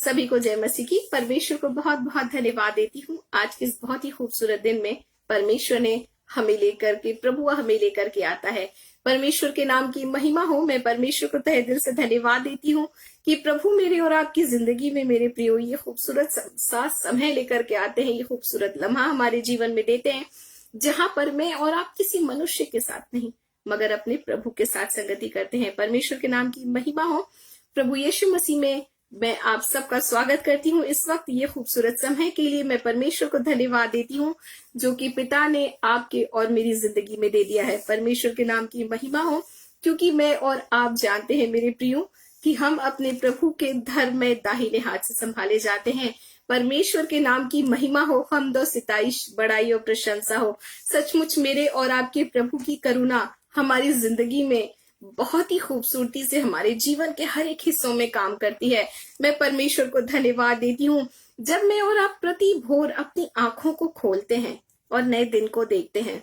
सभी को जय मसीह की। परमेश्वर को बहुत बहुत धन्यवाद देती हूँ आज के इस बहुत ही खूबसूरत दिन में। परमेश्वर ने हमें लेकर के, प्रभु हमें लेकर के आता है। परमेश्वर के नाम की महिमा हो। मैं परमेश्वर को तहे दिल से धन्यवाद देती हूँ कि प्रभु मेरे और आपकी जिंदगी में, मेरे प्रियो, ये खूबसूरत सा समय लेकर के आते हैं। ये खूबसूरत लम्हा हमारे जीवन में देते हैं, जहाँ पर मैं और आप किसी मनुष्य के साथ नहीं मगर अपने प्रभु के साथ संगति करते हैं। परमेश्वर के नाम की महिमा हो। प्रभु यीशु मसीह में मैं आप सबका स्वागत करती हूँ। इस वक्त ये खूबसूरत समय के लिए मैं परमेश्वर को धन्यवाद देती हूँ जो कि पिता ने आपके और मेरी जिंदगी में दे दिया है। परमेश्वर के नाम की महिमा हो, क्योंकि मैं और आप जानते हैं मेरे प्रियो कि हम अपने प्रभु के धर्म में दाहिने हाथ से संभाले जाते हैं। परमेश्वर के नाम की महिमा हो, हमदो सिताइश, बड़ाई और प्रशंसा हो। सचमुच मेरे और आपके प्रभु की करुणा हमारी जिंदगी में बहुत ही खूबसूरती से हमारे जीवन के हर एक हिस्सों में काम करती है। मैं परमेश्वर को धन्यवाद देती हूँ जब मैं और आप प्रति भोर अपनी आंखों को खोलते हैं और नए दिन को देखते हैं,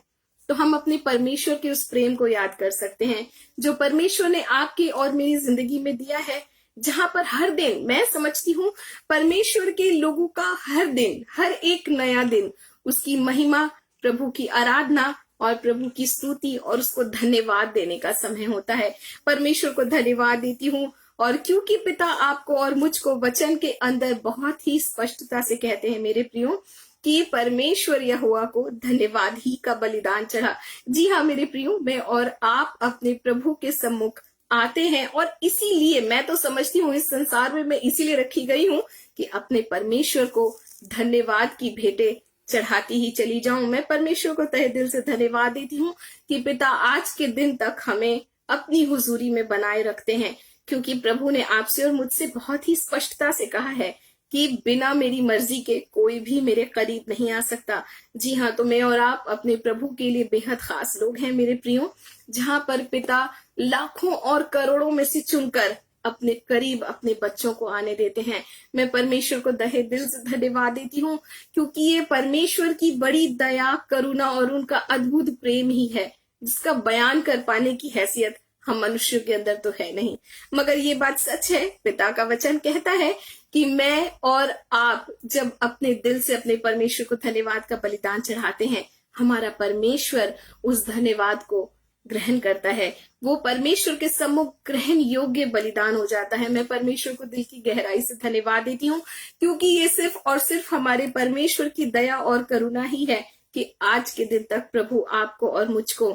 तो हम अपने परमेश्वर के उस प्रेम को याद कर सकते हैं जो परमेश्वर ने आपके और मेरी जिंदगी में दिया है। जहां पर हर दिन, मैं समझती हूँ परमेश्वर के लोगों का हर दिन, हर एक नया दिन उसकी महिमा, प्रभु की आराधना और प्रभु की स्तुति और उसको धन्यवाद देने का समय होता है। परमेश्वर को धन्यवाद देती हूँ। और क्योंकि पिता आपको और मुझको वचन के अंदर बहुत ही स्पष्टता से कहते हैं मेरे प्रियो कि परमेश्वर यहोवा को धन्यवाद ही का बलिदान चढ़ा। जी हाँ मेरे प्रियो, मैं और आप अपने प्रभु के सम्मुख आते हैं और इसीलिए मैं तो समझती हूँ इस संसार में मैं इसीलिए रखी गई हूँ कि अपने परमेश्वर को धन्यवाद की भेंटें चढ़ाती ही चली जाऊं। मैं परमेश्वर को तहे दिल से धन्यवाद देती हूँ कि पिता आज के दिन तक हमें अपनी हुजूरी में बनाए रखते हैं, क्योंकि प्रभु ने आपसे और मुझसे बहुत ही स्पष्टता से कहा है कि बिना मेरी मर्जी के कोई भी मेरे करीब नहीं आ सकता। जी हाँ, तो मैं और आप अपने प्रभु के लिए बेहद खास लोग हैं मेरे प्रियो, जहां पर पिता लाखों और करोड़ों में से चुनकर अपने करीब अपने बच्चों को आने देते हैं। मैं परमेश्वर को तहे दिल से धन्यवाद देती हूँ, क्योंकि ये परमेश्वर की बड़ी दया, करुणा और उनका अद्भुत प्रेम ही है जिसका बयान कर पाने की हैसियत हम मनुष्यों के अंदर तो है नहीं। मगर ये बात सच है, पिता का वचन कहता है कि मैं और आप जब अपने दिल से अपने परमेश्वर को धन्यवाद का बलिदान चढ़ाते हैं, हमारा परमेश्वर उस धन्यवाद को ग्रहण करता है। वो परमेश्वर के सम्मुख ग्रहण योग्य बलिदान हो जाता है। मैं परमेश्वर को दिल की गहराई से धन्यवाद देती हूँ, क्योंकि ये सिर्फ और सिर्फ हमारे परमेश्वर की दया और करुणा ही है कि आज के दिन तक प्रभु आपको और मुझको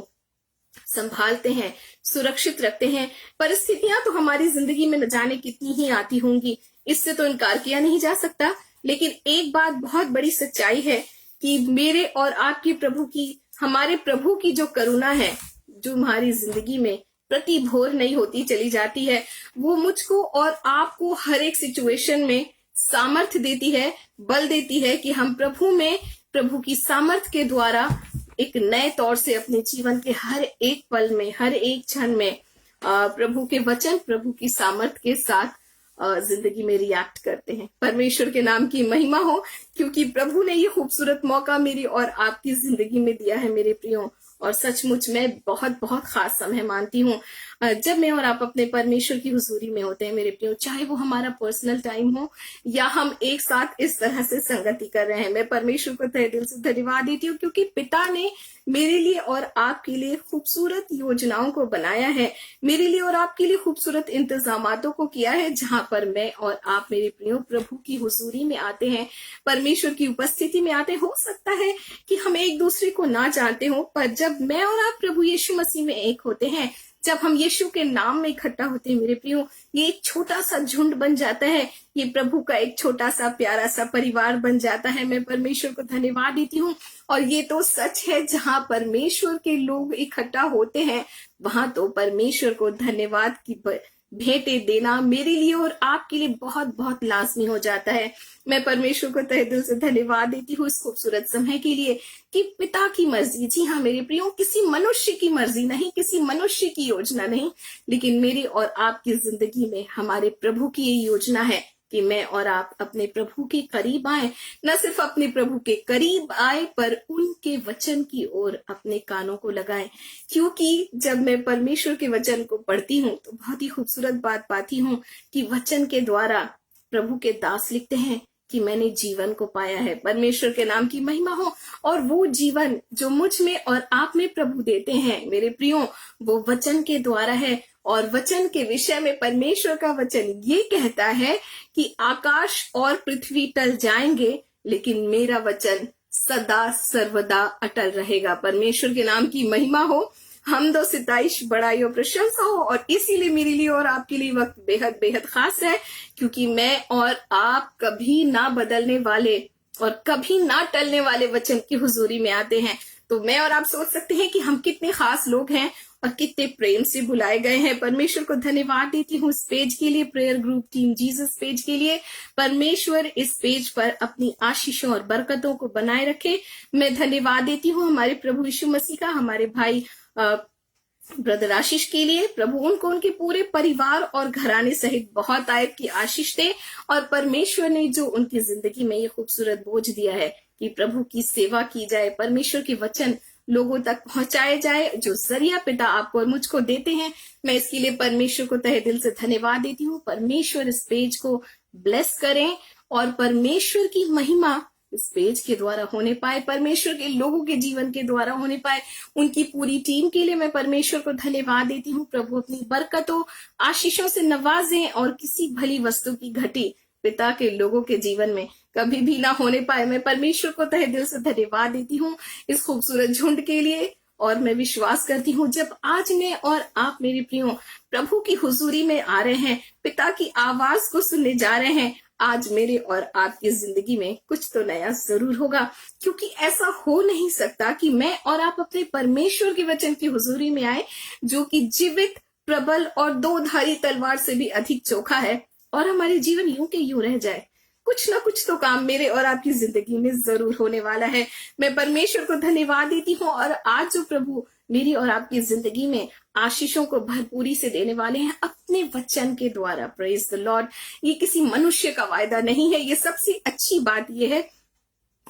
संभालते हैं, सुरक्षित रखते हैं। परिस्थितियां तो हमारी जिंदगी में न जाने कितनी ही आती होंगी, इससे तो इनकार किया नहीं जा सकता। लेकिन एक बात बहुत बड़ी सच्चाई है कि मेरे और आपके प्रभु की, हमारे प्रभु की जो करुणा है, जो हमारी जिंदगी में प्रति भोर नहीं होती चली जाती है, वो मुझको और आपको हर एक सिचुएशन में सामर्थ्य देती है, बल देती है कि हम प्रभु में, प्रभु की सामर्थ्य के द्वारा एक नए तौर से अपने जीवन के हर एक पल में, हर एक क्षण में प्रभु के वचन, प्रभु की सामर्थ्य के साथ जिंदगी में रिएक्ट करते हैं। परमेश्वर के नाम की महिमा हो, क्योंकि प्रभु ने ये खूबसूरत मौका मेरी और आपकी जिंदगी में दिया है मेरे प्रियो। और सचमुच मैं बहुत बहुत खास समय मानती हूँ जब मैं और आप अपने परमेश्वर की हुजूरी में होते हैं मेरे प्रियो, चाहे वो हमारा पर्सनल टाइम हो या हम एक साथ इस तरह से संगति कर रहे हैं। मैं परमेश्वर को तहे दिल से धन्यवाद देती हूँ, क्योंकि पिता ने मेरे लिए और आपके लिए खूबसूरत योजनाओं को बनाया है, मेरे लिए और आपके लिए खूबसूरत इंतजामातों को किया है, जहां पर मैं और आप मेरे प्रियो प्रभु की हुजूरी में आते हैं, परमेश्वर की उपस्थिति में आते। हो सकता है कि हम एक दूसरे को ना जानते हो, पर जब मैं और आप प्रभु यीशु मसीह में एक होते हैं, जब हम यीशु के नाम में इकट्ठा होते हैं मेरे प्रियो, ये एक छोटा सा झुंड बन जाता है, ये प्रभु का एक छोटा सा प्यारा सा परिवार बन जाता है। मैं परमेश्वर को धन्यवाद देती हूँ। और ये तो सच है, जहां परमेश्वर के लोग इकट्ठा होते हैं वहां तो परमेश्वर को धन्यवाद की भेंटें देना मेरे लिए और आपके लिए बहुत बहुत लाजमी हो जाता है। मैं परमेश्वर को तहे दिल से धन्यवाद देती हूँ इस खूबसूरत समय के लिए कि पिता की मर्जी, जी हाँ मेरे प्रियो, किसी मनुष्य की मर्जी नहीं, किसी मनुष्य की योजना नहीं, लेकिन मेरी और आपकी जिंदगी में हमारे प्रभु की ये योजना है कि मैं और आप अपने प्रभु के करीब आए। न सिर्फ अपने प्रभु के करीब आए, पर उनके वचन की ओर अपने कानों को लगाएं, क्योंकि जब मैं परमेश्वर के वचन को पढ़ती हूँ तो बहुत ही खूबसूरत बात पाती हूँ कि वचन के द्वारा प्रभु के दास लिखते हैं कि मैंने जीवन को पाया है। परमेश्वर के नाम की महिमा हो। और वो जीवन जो मुझ में और आप में प्रभु देते हैं मेरे प्रियो, वो वचन के द्वारा है। और वचन के विषय में परमेश्वर का वचन ये कहता है कि आकाश और पृथ्वी टल जाएंगे, लेकिन मेरा वचन सदा सर्वदा अटल रहेगा। परमेश्वर के नाम की महिमा हो, हम दो सिताइश बड़ाई और प्रशंसा हो। और इसीलिए मेरे लिए और आपके लिए वक्त बेहद बेहद खास है, क्योंकि मैं और आप कभी ना बदलने वाले और कभी ना टलने वाले वचन की हुजूरी में आते हैं। तो मैं और आप सोच सकते हैं कि हम कितने खास लोग हैं और कितने प्रेम से बुलाए गए हैं। परमेश्वर को धन्यवाद देती हूँ इस पेज के लिए, prayer group team Jesus page के लिए। परमेश्वर इस पेज पर अपनी आशीषों और बरकतों को बनाए रखे। मैं धन्यवाद देती हूँ हमारे प्रभु यीशु मसीह का, हमारे भाई ब्रदर आशीष के लिए। प्रभु उनको उनके पूरे परिवार और घराने सहित बहुत आयत की आशीष दे। और परमेश्वर ने जो उनकी जिंदगी में ये खूबसूरत बोझ दिया है कि प्रभु की सेवा की जाए, परमेश्वर के वचन लोगों तक पहुंचाए जाए, जो जरिया पिता आपको और मुझको देते हैं, मैं इसके लिए परमेश्वर को तहे दिल से धन्यवाद देती हूँ। परमेश्वर इस पेज को ब्लेस करें और परमेश्वर की महिमा इस पेज के द्वारा होने पाए, परमेश्वर के लोगों के जीवन के द्वारा होने पाए। उनकी पूरी टीम के लिए मैं परमेश्वर को धन्यवाद देती हूँ। प्रभु अपनी बरकतों आशीषों से नवाजें और किसी भली वस्तु की घटी पिता के लोगों के जीवन में कभी भी ना होने पाए। मैं परमेश्वर को तहे दिल से धन्यवाद देती हूँ इस खूबसूरत झुंड के लिए। और मैं विश्वास करती हूँ जब आज मैं और आप मेरे प्रियो प्रभु की हुजूरी में आ रहे हैं, पिता की आवाज को सुनने जा रहे हैं, आज मेरे और आपकी जिंदगी में कुछ तो नया जरूर होगा। क्योंकि ऐसा हो नहीं सकता कि मैं और आप अपने परमेश्वर के वचन की हुजूरी में आए, जो कि जीवित, प्रबल और दो धारी तलवार से भी अधिक चोखा है, और हमारे जीवन यूं के यूं रह जाए। कुछ ना कुछ तो काम मेरे और आपकी जिंदगी में जरूर होने वाला है। मैं परमेश्वर को धन्यवाद देती हूँ। और आज जो प्रभु मेरी और आपकी जिंदगी में आशीषों को भरपूरी से देने वाले हैं अपने वचन के द्वारा, प्रेज द लॉर्ड। ये किसी मनुष्य का वायदा नहीं है। ये सबसे अच्छी बात ये है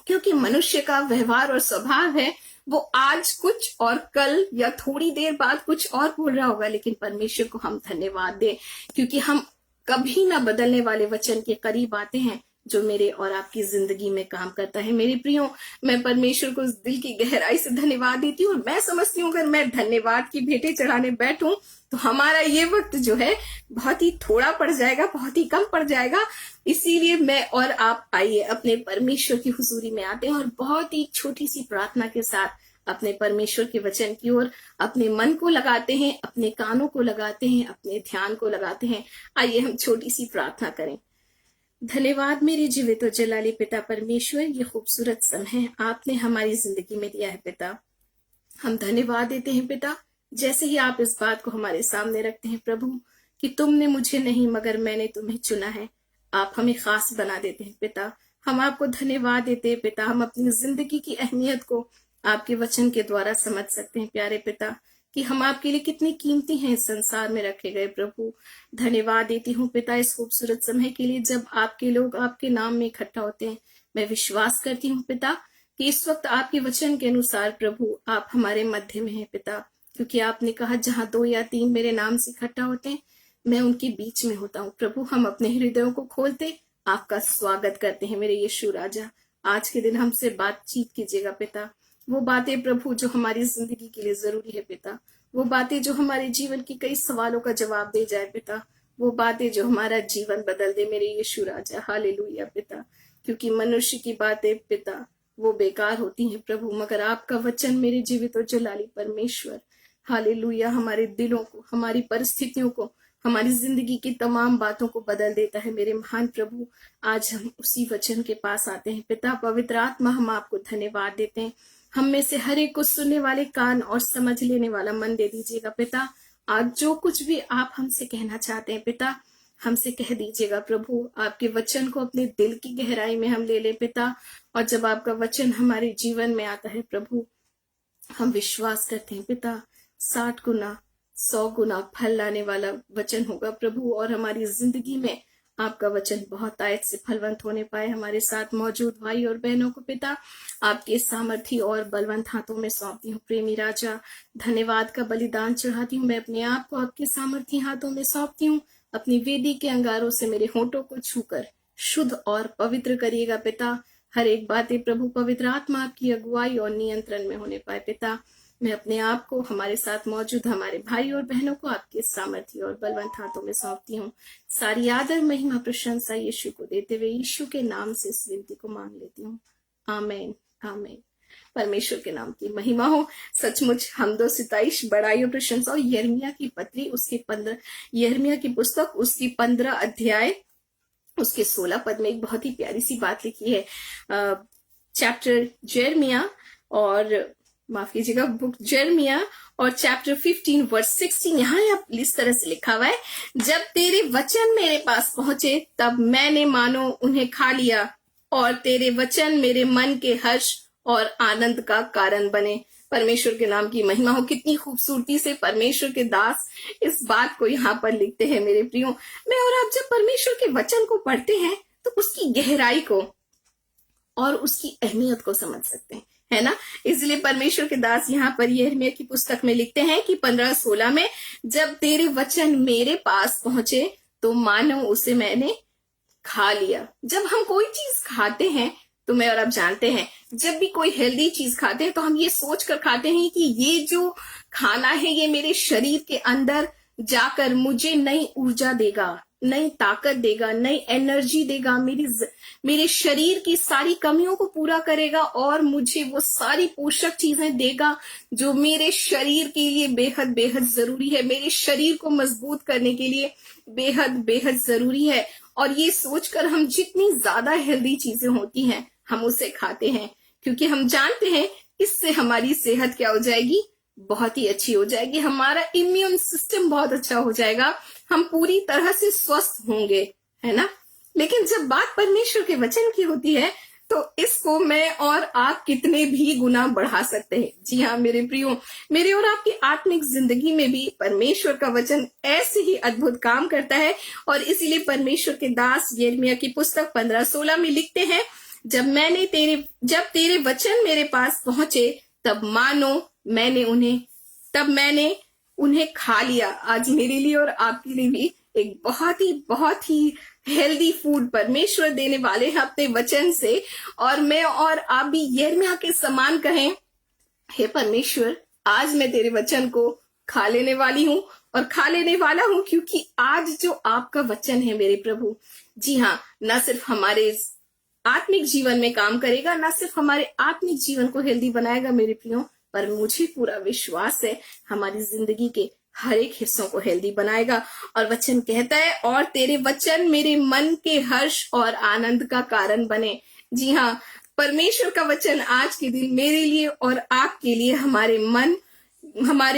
क्योंकि मनुष्य का व्यवहार और स्वभाव है, वो आज कुछ और कल या थोड़ी देर बाद कुछ और बोल रहा होगा। लेकिन परमेश्वर को हम धन्यवाद दें क्योंकि हम कभी ना बदलने वाले वचन के करीब आते हैं, जो मेरे और आपकी जिंदगी में काम करता है। मेरे प्रियो, मैं परमेश्वर को दिल की गहराई से धन्यवाद देती हूँ। और मैं समझती हूँ अगर मैं धन्यवाद की भेंटें चढ़ाने बैठूं तो हमारा ये वक्त जो है बहुत ही थोड़ा पड़ जाएगा, बहुत ही कम पड़ जाएगा। इसीलिए मैं और आप आइए अपने परमेश्वर की हुजूरी में आते हैं और बहुत ही छोटी सी प्रार्थना के साथ अपने परमेश्वर के वचन की ओर अपने मन को लगाते हैं, अपने कानों को लगाते हैं, अपने ध्यान को लगाते हैं। आइए हम छोटी सी प्रार्थना करें। धन्यवाद मेरे जीवित और जलाली पिता परमेश्वर, ये खूबसूरत समय आपने हमारी जिंदगी में दिया है पिता। हम धन्यवाद देते हैं पिता, जैसे ही आप इस बात को हमारे सामने रखते हैं प्रभु कि तुमने मुझे नहीं मगर मैंने तुम्हें चुना है, आप हमें खास बना देते हैं पिता। हम आपको धन्यवाद देते हैं पिता। हम अपनी जिंदगी की अहमियत को आपके वचन के द्वारा समझ सकते हैं प्यारे पिता कि हम आपके लिए कितनी कीमती हैं इस संसार में रखे गए। प्रभु धन्यवाद देती हूँ पिता इस खूबसूरत समय के लिए जब आपके लोग आपके नाम में इकट्ठा होते हैं। मैं विश्वास करती हूँ पिता कि इस वक्त आपके वचन के अनुसार प्रभु आप हमारे मध्य में हैं पिता, क्योंकि आपने कहा जहां 2 या 3 मेरे नाम से इकट्ठा होते हैं मैं उनके बीच में होता हूँ। प्रभु हम अपने हृदयों को खोलते आपका स्वागत करते हैं मेरे यीशु राजा। आज के दिन हमसे बातचीत कीजिएगा पिता, वो बातें प्रभु जो हमारी जिंदगी के लिए जरूरी है पिता, वो बातें जो हमारे जीवन की कई सवालों का जवाब दे जाए पिता, वो बातें जो हमारा जीवन बदल दे मेरे यीशु राजा। हालेलुया पिता, क्योंकि मनुष्य की बातें पिता वो बेकार होती हैं प्रभु, मगर आपका वचन मेरे जीवित और जलाली परमेश्वर हालेलुया हमारे दिलों को, हमारी परिस्थितियों को, हमारी जिंदगी की तमाम बातों को बदल देता है मेरे महान प्रभु। आज हम उसी वचन के पास आते हैं पिता। पवित्र आत्मा हम आपको धन्यवाद देते हैं। हम में से हर एक को सुनने वाले कान और समझ लेने वाला मन दे दीजिएगा पिता। आज जो कुछ भी आप हमसे कहना चाहते हैं पिता हमसे कह दीजिएगा प्रभु। आपके वचन को अपने दिल की गहराई में हम ले ले पिता, और जब आपका वचन हमारे जीवन में आता है प्रभु हम विश्वास करते हैं पिता 60 गुना 100 गुना फल लाने वाला वचन होगा प्रभु, और हमारी जिंदगी में आपका वचन बहुत आयत से फलवंत होने पाए। हमारे साथ मौजूद भाई और बहनों को पिता आपके सामर्थी और बलवंत हाथों में सौंपती हूँ। प्रेमी राजा धन्यवाद का बलिदान चढ़ाती हूँ। मैं अपने आप को आपके सामर्थी हाथों में सौंपती हूँ। अपनी वेदी के अंगारों से मेरे होठों को छूकर शुद्ध और पवित्र करिएगा पिता। हर एक बातें प्रभु पवित्र आत्मा आपकी अगुवाई और नियंत्रण में होने पाए पिता। मैं अपने आप को, हमारे साथ मौजूद हमारे भाई और बहनों को आपके सामर्थ्य और बलवंत हाथों में सौंपती हूँ। सारी आदर महिमा प्रशंसा यीशु को देते हुए यीशु के नाम से इस विनती को मांग लेती हूँ। आमीन आमीन। परमेश्वर के नाम की महिमा हो। सचमुच हमदो सिताइश, बड़ाई और प्रशंसा। और यिर्मयाह की पत्री यिर्मयाह की पुस्तक उसकी 15 अध्याय उसके 16 पद में एक बहुत ही प्यारी सी बात लिखी है। चैप्टर यिर्मयाह और माफ कीजिएगा, बुक यिर्मयाह और चैप्टर 15 वर्स 16। यहाँ इस तरह से लिखा हुआ है, जब तेरे वचन मेरे पास पहुंचे तब मैंने मानो उन्हें खा लिया, और तेरे वचन मेरे मन के हर्ष और आनंद का कारण बने। परमेश्वर के नाम की महिमा हो। कितनी खूबसूरती से परमेश्वर के दास इस बात को यहाँ पर लिखते हैं मेरे प्रियो। मैं और आप जब परमेश्वर के वचन को पढ़ते हैं तो उसकी गहराई को और उसकी अहमियत को समझ सकते हैं, है ना। इसलिए परमेश्वर के दास यहाँ पर यिर्मयाह की पुस्तक में लिखते हैं कि 15:16 में, जब तेरे वचन मेरे पास पहुंचे तो मानो उसे मैंने खा लिया। जब हम कोई चीज खाते हैं तो मैं और आप जानते हैं, जब भी कोई हेल्दी चीज खाते हैं तो हम ये सोच कर खाते हैं कि ये जो खाना है ये मेरे शरीर के अंदर जाकर मुझे नई ऊर्जा देगा, नई ताकत देगा, नई एनर्जी देगा, मेरे शरीर की सारी कमियों को पूरा करेगा और मुझे वो सारी पोषक चीजें देगा जो मेरे शरीर के लिए बेहद बेहद जरूरी है, मेरे शरीर को मजबूत करने के लिए बेहद बेहद जरूरी है। और ये सोचकर हम जितनी ज्यादा हेल्दी चीजें होती हैं हम उसे खाते हैं, क्योंकि हम जानते हैं इससे हमारी सेहत क्या हो जाएगी, बहुत ही अच्छी हो जाएगी, हमारा इम्यून सिस्टम बहुत अच्छा हो जाएगा, हम पूरी तरह से स्वस्थ होंगे, है ना। लेकिन जब बात परमेश्वर के वचन की होती है तो इसको मैं और आप कितने भी गुना बढ़ा सकते हैं। जी हाँ मेरे प्रियो, मेरे और आपकी आत्मिक जिंदगी में भी परमेश्वर का वचन ऐसे ही अद्भुत काम करता है। और इसीलिए परमेश्वर के दास यिर्मयाह की पुस्तक 15:16 में लिखते हैं, जब तेरे वचन मेरे पास पहुंचे तब मानो मैंने उन्हें खा लिया। आज मेरे लिए और आपके लिए भी एक बहुत ही हेल्दी फूड परमेश्वर देने वाले हैं अपने वचन से। और मैं और आप भी यिर्मयाह के समान कहें, हे परमेश्वर, आज मैं तेरे वचन को खा लेने वाली हूँ और खा लेने वाला हूँ, क्योंकि आज जो आपका वचन है मेरे प्रभु, जी हाँ, न सिर्फ हमारे आत्मिक जीवन में काम करेगा, न सिर्फ हमारे आत्मिक जीवन को हेल्दी बनाएगा मेरे प्रियो, पर मुझे पूरा विश्वास है हमारी जिंदगी के हर एक हिस्सों को हेल्दी बनाएगा। और वचन कहता है, और तेरे वचन मेरे मन के हर्ष और आनंद का कारण बने। जी हाँ, परमेश्वर का वचन आज के दिन मेरे लिए और आपके लिए, हमारे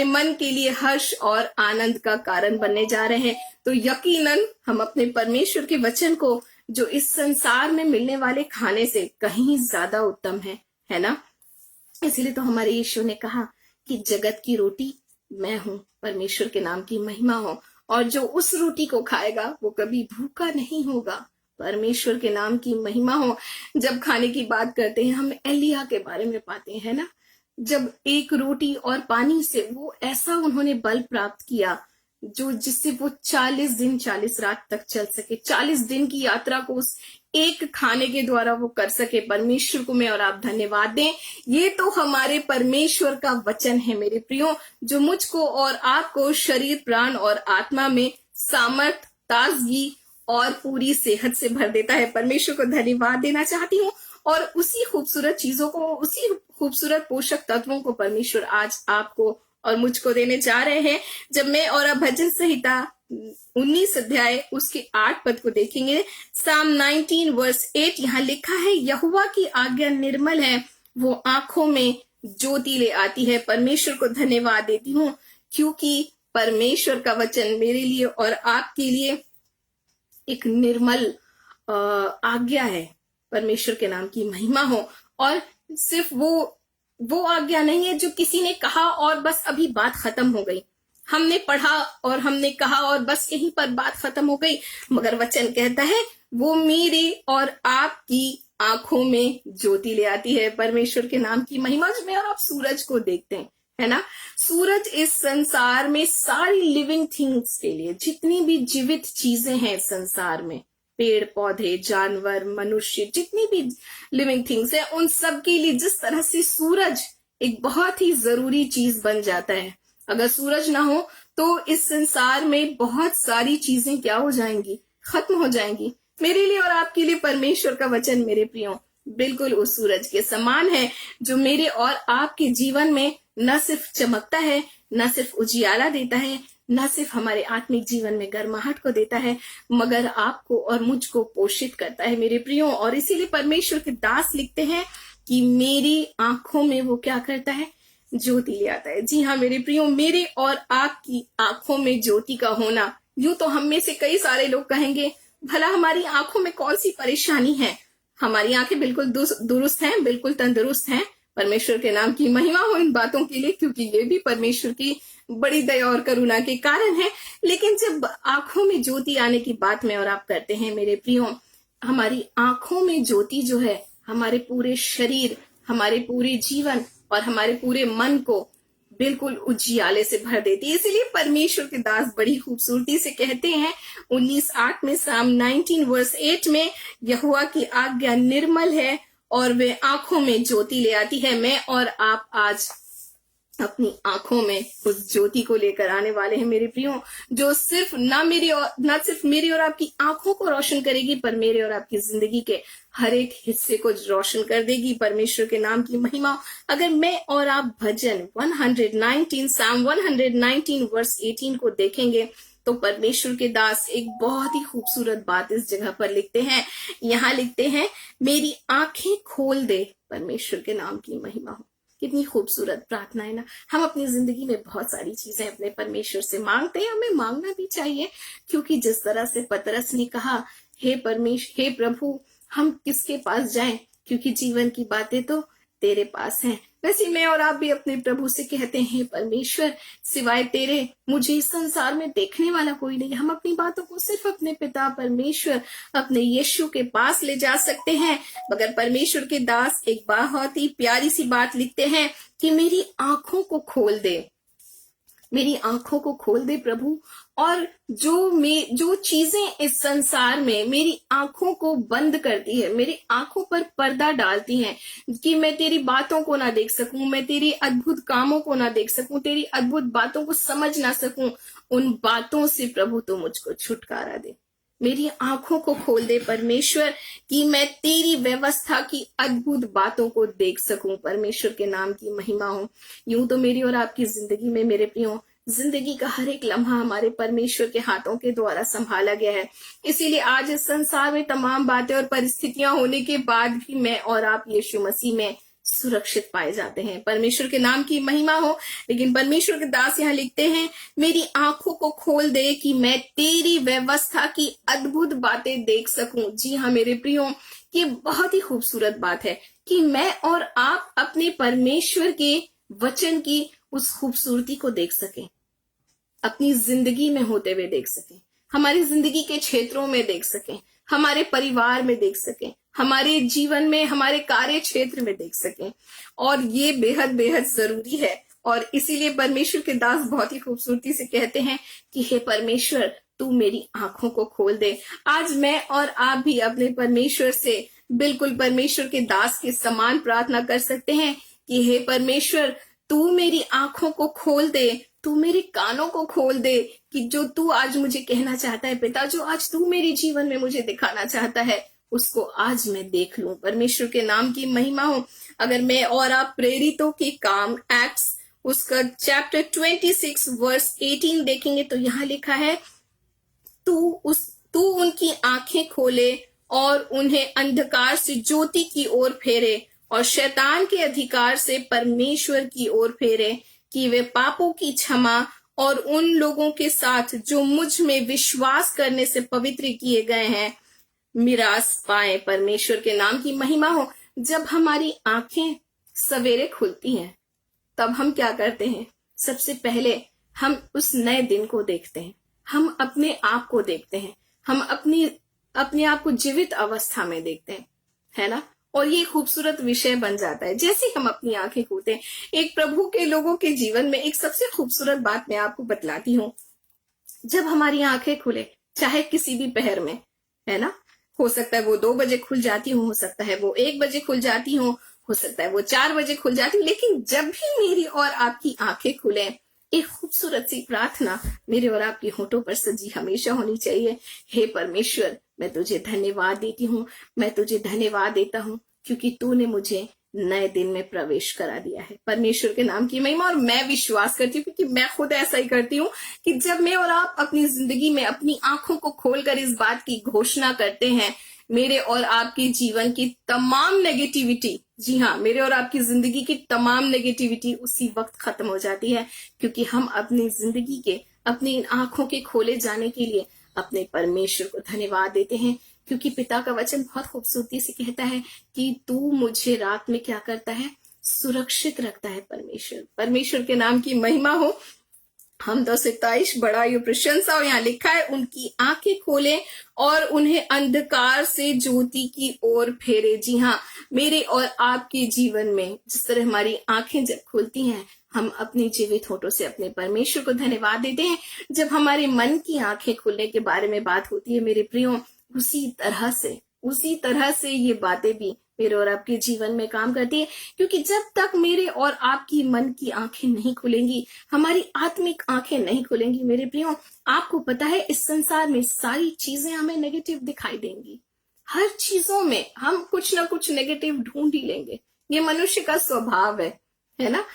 मन के लिए हर्ष और आनंद का कारण बनने जा रहे हैं। तो यकीनन हम अपने परमेश्वर के वचन को, जो इस संसार में मिलने वाले खाने से कहीं ज्यादा उत्तम है ना। इसलिए तो हमारे यीशु ने कहा कि जगत की रोटी मैं हूं। परमेश्वर के नाम की महिमा हो। और जो उस रोटी को खाएगा वो कभी भूखा नहीं होगा। परमेश्वर के नाम की महिमा हो। जब खाने की बात करते हैं हम एलिया के बारे में पाते हैं ना, जब एक रोटी और पानी से वो ऐसा उन्होंने बल प्राप्त किया जिससे वो 40 दिन 40 रात तक चल सके। 40 दिन की यात्रा को उस एक खाने के द्वारा वो कर सके। परमेश्वर को मैं और आप धन्यवाद दें। ये तो हमारे परमेश्वर का वचन है मेरे प्रियो, जो मुझको और आपको शरीर, प्राण और आत्मा में सामर्थ, ताजगी और पूरी सेहत से भर देता है। परमेश्वर को धन्यवाद देना चाहती हूँ। और उसी खूबसूरत चीजों को, उसी खूबसूरत पोषक तत्वों को परमेश्वर आज आपको और मुझको देने जा रहे हैं। जब मैं और आप भजन संहिता 19 अध्याय उसके 8 पद को देखेंगे, साम 19 वर्स 8 यहाँ लिखा है, यहोवा की आज्ञा निर्मल है, वो आंखों में ज्योति ले आती है। परमेश्वर को धन्यवाद देती हूँ, क्योंकि परमेश्वर का वचन मेरे लिए और आपके लिए एक निर्मल आज्ञा है। परमेश्वर के नाम की महिमा हो। और सिर्फ वो आज्ञा नहीं है जो किसी ने कहा और बस अभी बात खत्म हो गई, हमने पढ़ा और हमने कहा और बस यहीं पर बात खत्म हो गई, मगर वचन कहता है वो मेरे और आपकी आंखों में ज्योति ले आती है। परमेश्वर के नाम की महिमा। में और आप सूरज को देखते हैं, है ना। सूरज इस संसार में सारी लिविंग थिंग्स के लिए, जितनी भी जीवित चीजें हैं इस संसार में, पेड़ पौधे, जानवर, मनुष्य, जितनी भी लिविंग थिंग्स है, उन सब के लिए जिस तरह से सूरज एक बहुत ही जरूरी चीज बन जाता है। अगर सूरज ना हो तो इस संसार में बहुत सारी चीजें क्या हो जाएंगी, खत्म हो जाएंगी। मेरे लिए और आपके लिए परमेश्वर का वचन मेरे प्रियो बिल्कुल उस सूरज के समान है, जो मेरे और आपके जीवन में न सिर्फ चमकता है, न सिर्फ उजियाला देता है, न सिर्फ हमारे आत्मिक जीवन में गर्माहट को देता है, मगर आपको और मुझको पोषित करता है मेरे प्रियो। और इसीलिए परमेश्वर के दास लिखते हैं कि मेरी आंखों में वो क्या करता है, ज्योति ले आता है। जी हाँ मेरे प्रियो, मेरे और आपकी आंखों में ज्योति का होना, यूं तो हम में से कई सारे लोग कहेंगे भला हमारी आंखों में कौन सी परेशानी है, हमारी आंखें बिल्कुल दुरुस्त हैं, बिल्कुल तंदुरुस्त हैं। परमेश्वर के नाम की महिमा हो इन बातों के लिए, क्योंकि ये भी परमेश्वर की बड़ी दया और करुणा के कारण है। लेकिन जब आंखों में ज्योति आने की बात में और आप करते हैं मेरे प्रियो, हमारी आंखों में ज्योति जो है हमारे पूरे शरीर, हमारे पूरे जीवन और हमारे पूरे मन को बिल्कुल उजियाले से भर देती है। इसलिए परमेश्वर के दास बड़ी खूबसूरती से कहते हैं 19:8 में, साम 19:8 में, यहोवा की आज्ञा निर्मल है और वे आंखों में ज्योति ले आती है। मैं और आप आज अपनी आंखों में उस ज्योति को लेकर आने वाले हैं मेरे प्रियो, जो सिर्फ ना सिर्फ मेरी और आपकी आंखों को रोशन करेगी, पर मेरे और आपकी जिंदगी के हर एक हिस्से को रोशन कर देगी। परमेश्वर के नाम की महिमा। अगर मैं और आप भजन 119 साम 119:18 को देखेंगे तो परमेश्वर के दास एक बहुत ही खूबसूरत बात इस जगह पर लिखते हैं। यहाँ लिखते हैं, मेरी आंखें खोल दे, परमेश्वर के नाम की महिमा हो। कितनी खूबसूरत प्रार्थना है ना। हम अपनी जिंदगी में बहुत सारी चीजें अपने परमेश्वर से मांगते हैं, हमें मांगना भी चाहिए, क्योंकि जिस तरह से पतरस ने कहा, हे प्रभु हम किसके पास जाएं, क्योंकि जीवन की बातें तो तेरे पास हैं। वैसे मैं और आप भी अपने प्रभु से कहते हैं, परमेश्वर सिवाय तेरे मुझे इस संसार में देखने वाला कोई नहीं। हम अपनी बातों को सिर्फ अपने पिता परमेश्वर, अपने यीशु के पास ले जा सकते हैं। मगर परमेश्वर के दास एक बहुत ही प्यारी सी बात लिखते हैं कि मेरी आंखों को खोल दे, मेरी आंखों को खोल दे प्रभु। और जो चीजें इस संसार में मेरी आंखों को बंद करती है, मेरी आंखों पर पर्दा डालती हैं कि मैं तेरी बातों को ना देख सकूं, मैं तेरी अद्भुत कामों को ना देख सकूं, तेरी अद्भुत बातों को समझ ना सकूं, उन बातों से प्रभु तो मुझको छुटकारा दे। मेरी आंखों को खोल दे परमेश्वर, कि मैं तेरी व्यवस्था की अद्भुत बातों को देख सकूं। परमेश्वर के नाम की महिमा हो। यूं तो मेरी और आपकी जिंदगी में मेरे प्रियो, जिंदगी का हर एक लम्हा हमारे परमेश्वर के हाथों के द्वारा संभाला गया है। इसीलिए आज इस संसार में तमाम बातें और परिस्थितियां होने के बाद भी मैं और आप यीशु मसीह में सुरक्षित पाए जाते हैं। परमेश्वर के नाम की महिमा हो। लेकिन परमेश्वर के दास यहाँ लिखते हैं, मेरी आंखों को खोल दे कि मैं तेरी व्यवस्था की अद्भुत बातें देख सकूं। जी हाँ मेरे प्रियो, ये बहुत ही खूबसूरत बात है कि मैं और आप अपने परमेश्वर के वचन की उस खूबसूरती को देख सकें, अपनी जिंदगी में होते हुए देख सकें, हमारी जिंदगी के क्षेत्रों में देख सकें, हमारे परिवार में देख सकें, हमारे जीवन में, हमारे कार्य क्षेत्र में देख सकें। और ये बेहद बेहद जरूरी है। और इसीलिए परमेश्वर के दास बहुत ही खूबसूरती से कहते हैं कि हे परमेश्वर, तू मेरी आंखों को खोल दे। आज मैं और आप भी अपने परमेश्वर से बिल्कुल परमेश्वर के दास के समान प्रार्थना कर सकते हैं कि हे परमेश्वर, तू मेरी आंखों को खोल दे, तू मेरे कानों को खोल दे, कि जो तू आज मुझे कहना चाहता है पिता, जो आज तू मेरे जीवन में मुझे दिखाना चाहता है, उसको आज मैं देख लूं। परमेश्वर के नाम की महिमा हो। अगर मैं और आप प्रेरितों के काम, एक्ट्स, उसका चैप्टर 26:18 देखेंगे तो यहाँ लिखा है, तू उनकी आंखें खोले और उन्हें अंधकार से ज्योति की ओर फेरे और शैतान के अधिकार से परमेश्वर की ओर फेरे, कि वे पापों की क्षमा और उन लोगों के साथ जो मुझ में विश्वास करने से पवित्र किए गए हैं, मिरास पाए। परमेश्वर के नाम की महिमा हो। जब हमारी आंखें सवेरे खुलती हैं तब हम क्या करते हैं? सबसे पहले हम उस नए दिन को देखते हैं, हम अपने आप को देखते हैं, हम अपने आप को जीवित अवस्था में देखते हैं, है ना। और ये खूबसूरत विषय बन जाता है जैसे हम अपनी आंखें खोलते हैं। एक प्रभु के लोगों के जीवन में एक सबसे खूबसूरत बात मैं आपको बतलाती हूँ। जब हमारी आंखें खुले, चाहे किसी भी पहर में, है ना, हो सकता है वो 2 बजे खुल जाती हो सकता है वो 1 बजे खुल जाती हो सकता है वो 4 बजे खुल जाती हो, लेकिन जब भी मेरी और आपकी आंखें खुले, एक खूबसूरत सी प्रार्थना मेरे और आपकी होठों पर सजी हमेशा होनी चाहिए। हे परमेश्वर, मैं तुझे धन्यवाद देती हूँ, मैं तुझे धन्यवाद देता हूँ, क्योंकि तूने मुझे नए दिन में प्रवेश करा दिया है। परमेश्वर के नाम की महिमा। और मैं विश्वास करती हूँ, क्योंकि मैं खुद ऐसा ही करती हूँ, कि जब मैं और आप अपनी जिंदगी में अपनी आंखों को खोलकर इस बात की घोषणा करते हैं, मेरे और आपके जीवन की तमाम नेगेटिविटी, जी हाँ, मेरे और आपकी जिंदगी की तमाम नेगेटिविटी उसी वक्त खत्म हो जाती है, क्योंकि हम अपनी जिंदगी के, अपनी आंखों के खोले जाने के लिए अपने परमेश्वर को धन्यवाद देते हैं। क्योंकि पिता का वचन बहुत खूबसूरती से कहता है कि तू मुझे रात में क्या करता है, सुरक्षित रखता है। परमेश्वर के नाम की महिमा हो। हम 10:27 बड़ाई और प्रशंसा, और यहाँ लिखा है उनकी आंखें खोले और उन्हें अंधकार से ज्योति की ओर फेरे। जी हाँ, मेरे और आपके जीवन में जिस तरह हमारी आंखें जब खुलती हैं, हम अपने जीवित होठों से अपने परमेश्वर को धन्यवाद देते हैं। जब हमारे मन की आंखें खुलने के बारे में बात होती है मेरे प्रियो, उसी तरह से ये बातें भी मेरे और आपके जीवन में काम करती है। क्योंकि जब तक मेरे और आपकी मन की आंखें नहीं खुलेंगी, हमारी आत्मिक आंखें नहीं खुलेंगी मेरे प्रियो, आपको पता है इस संसार में सारी चीजें हमें नेगेटिव दिखाई देंगी। हर चीजों में हम कुछ ना कुछ नेगेटिव ढूंढ ही लेंगे। ये मनुष्य का स्वभाव है ना।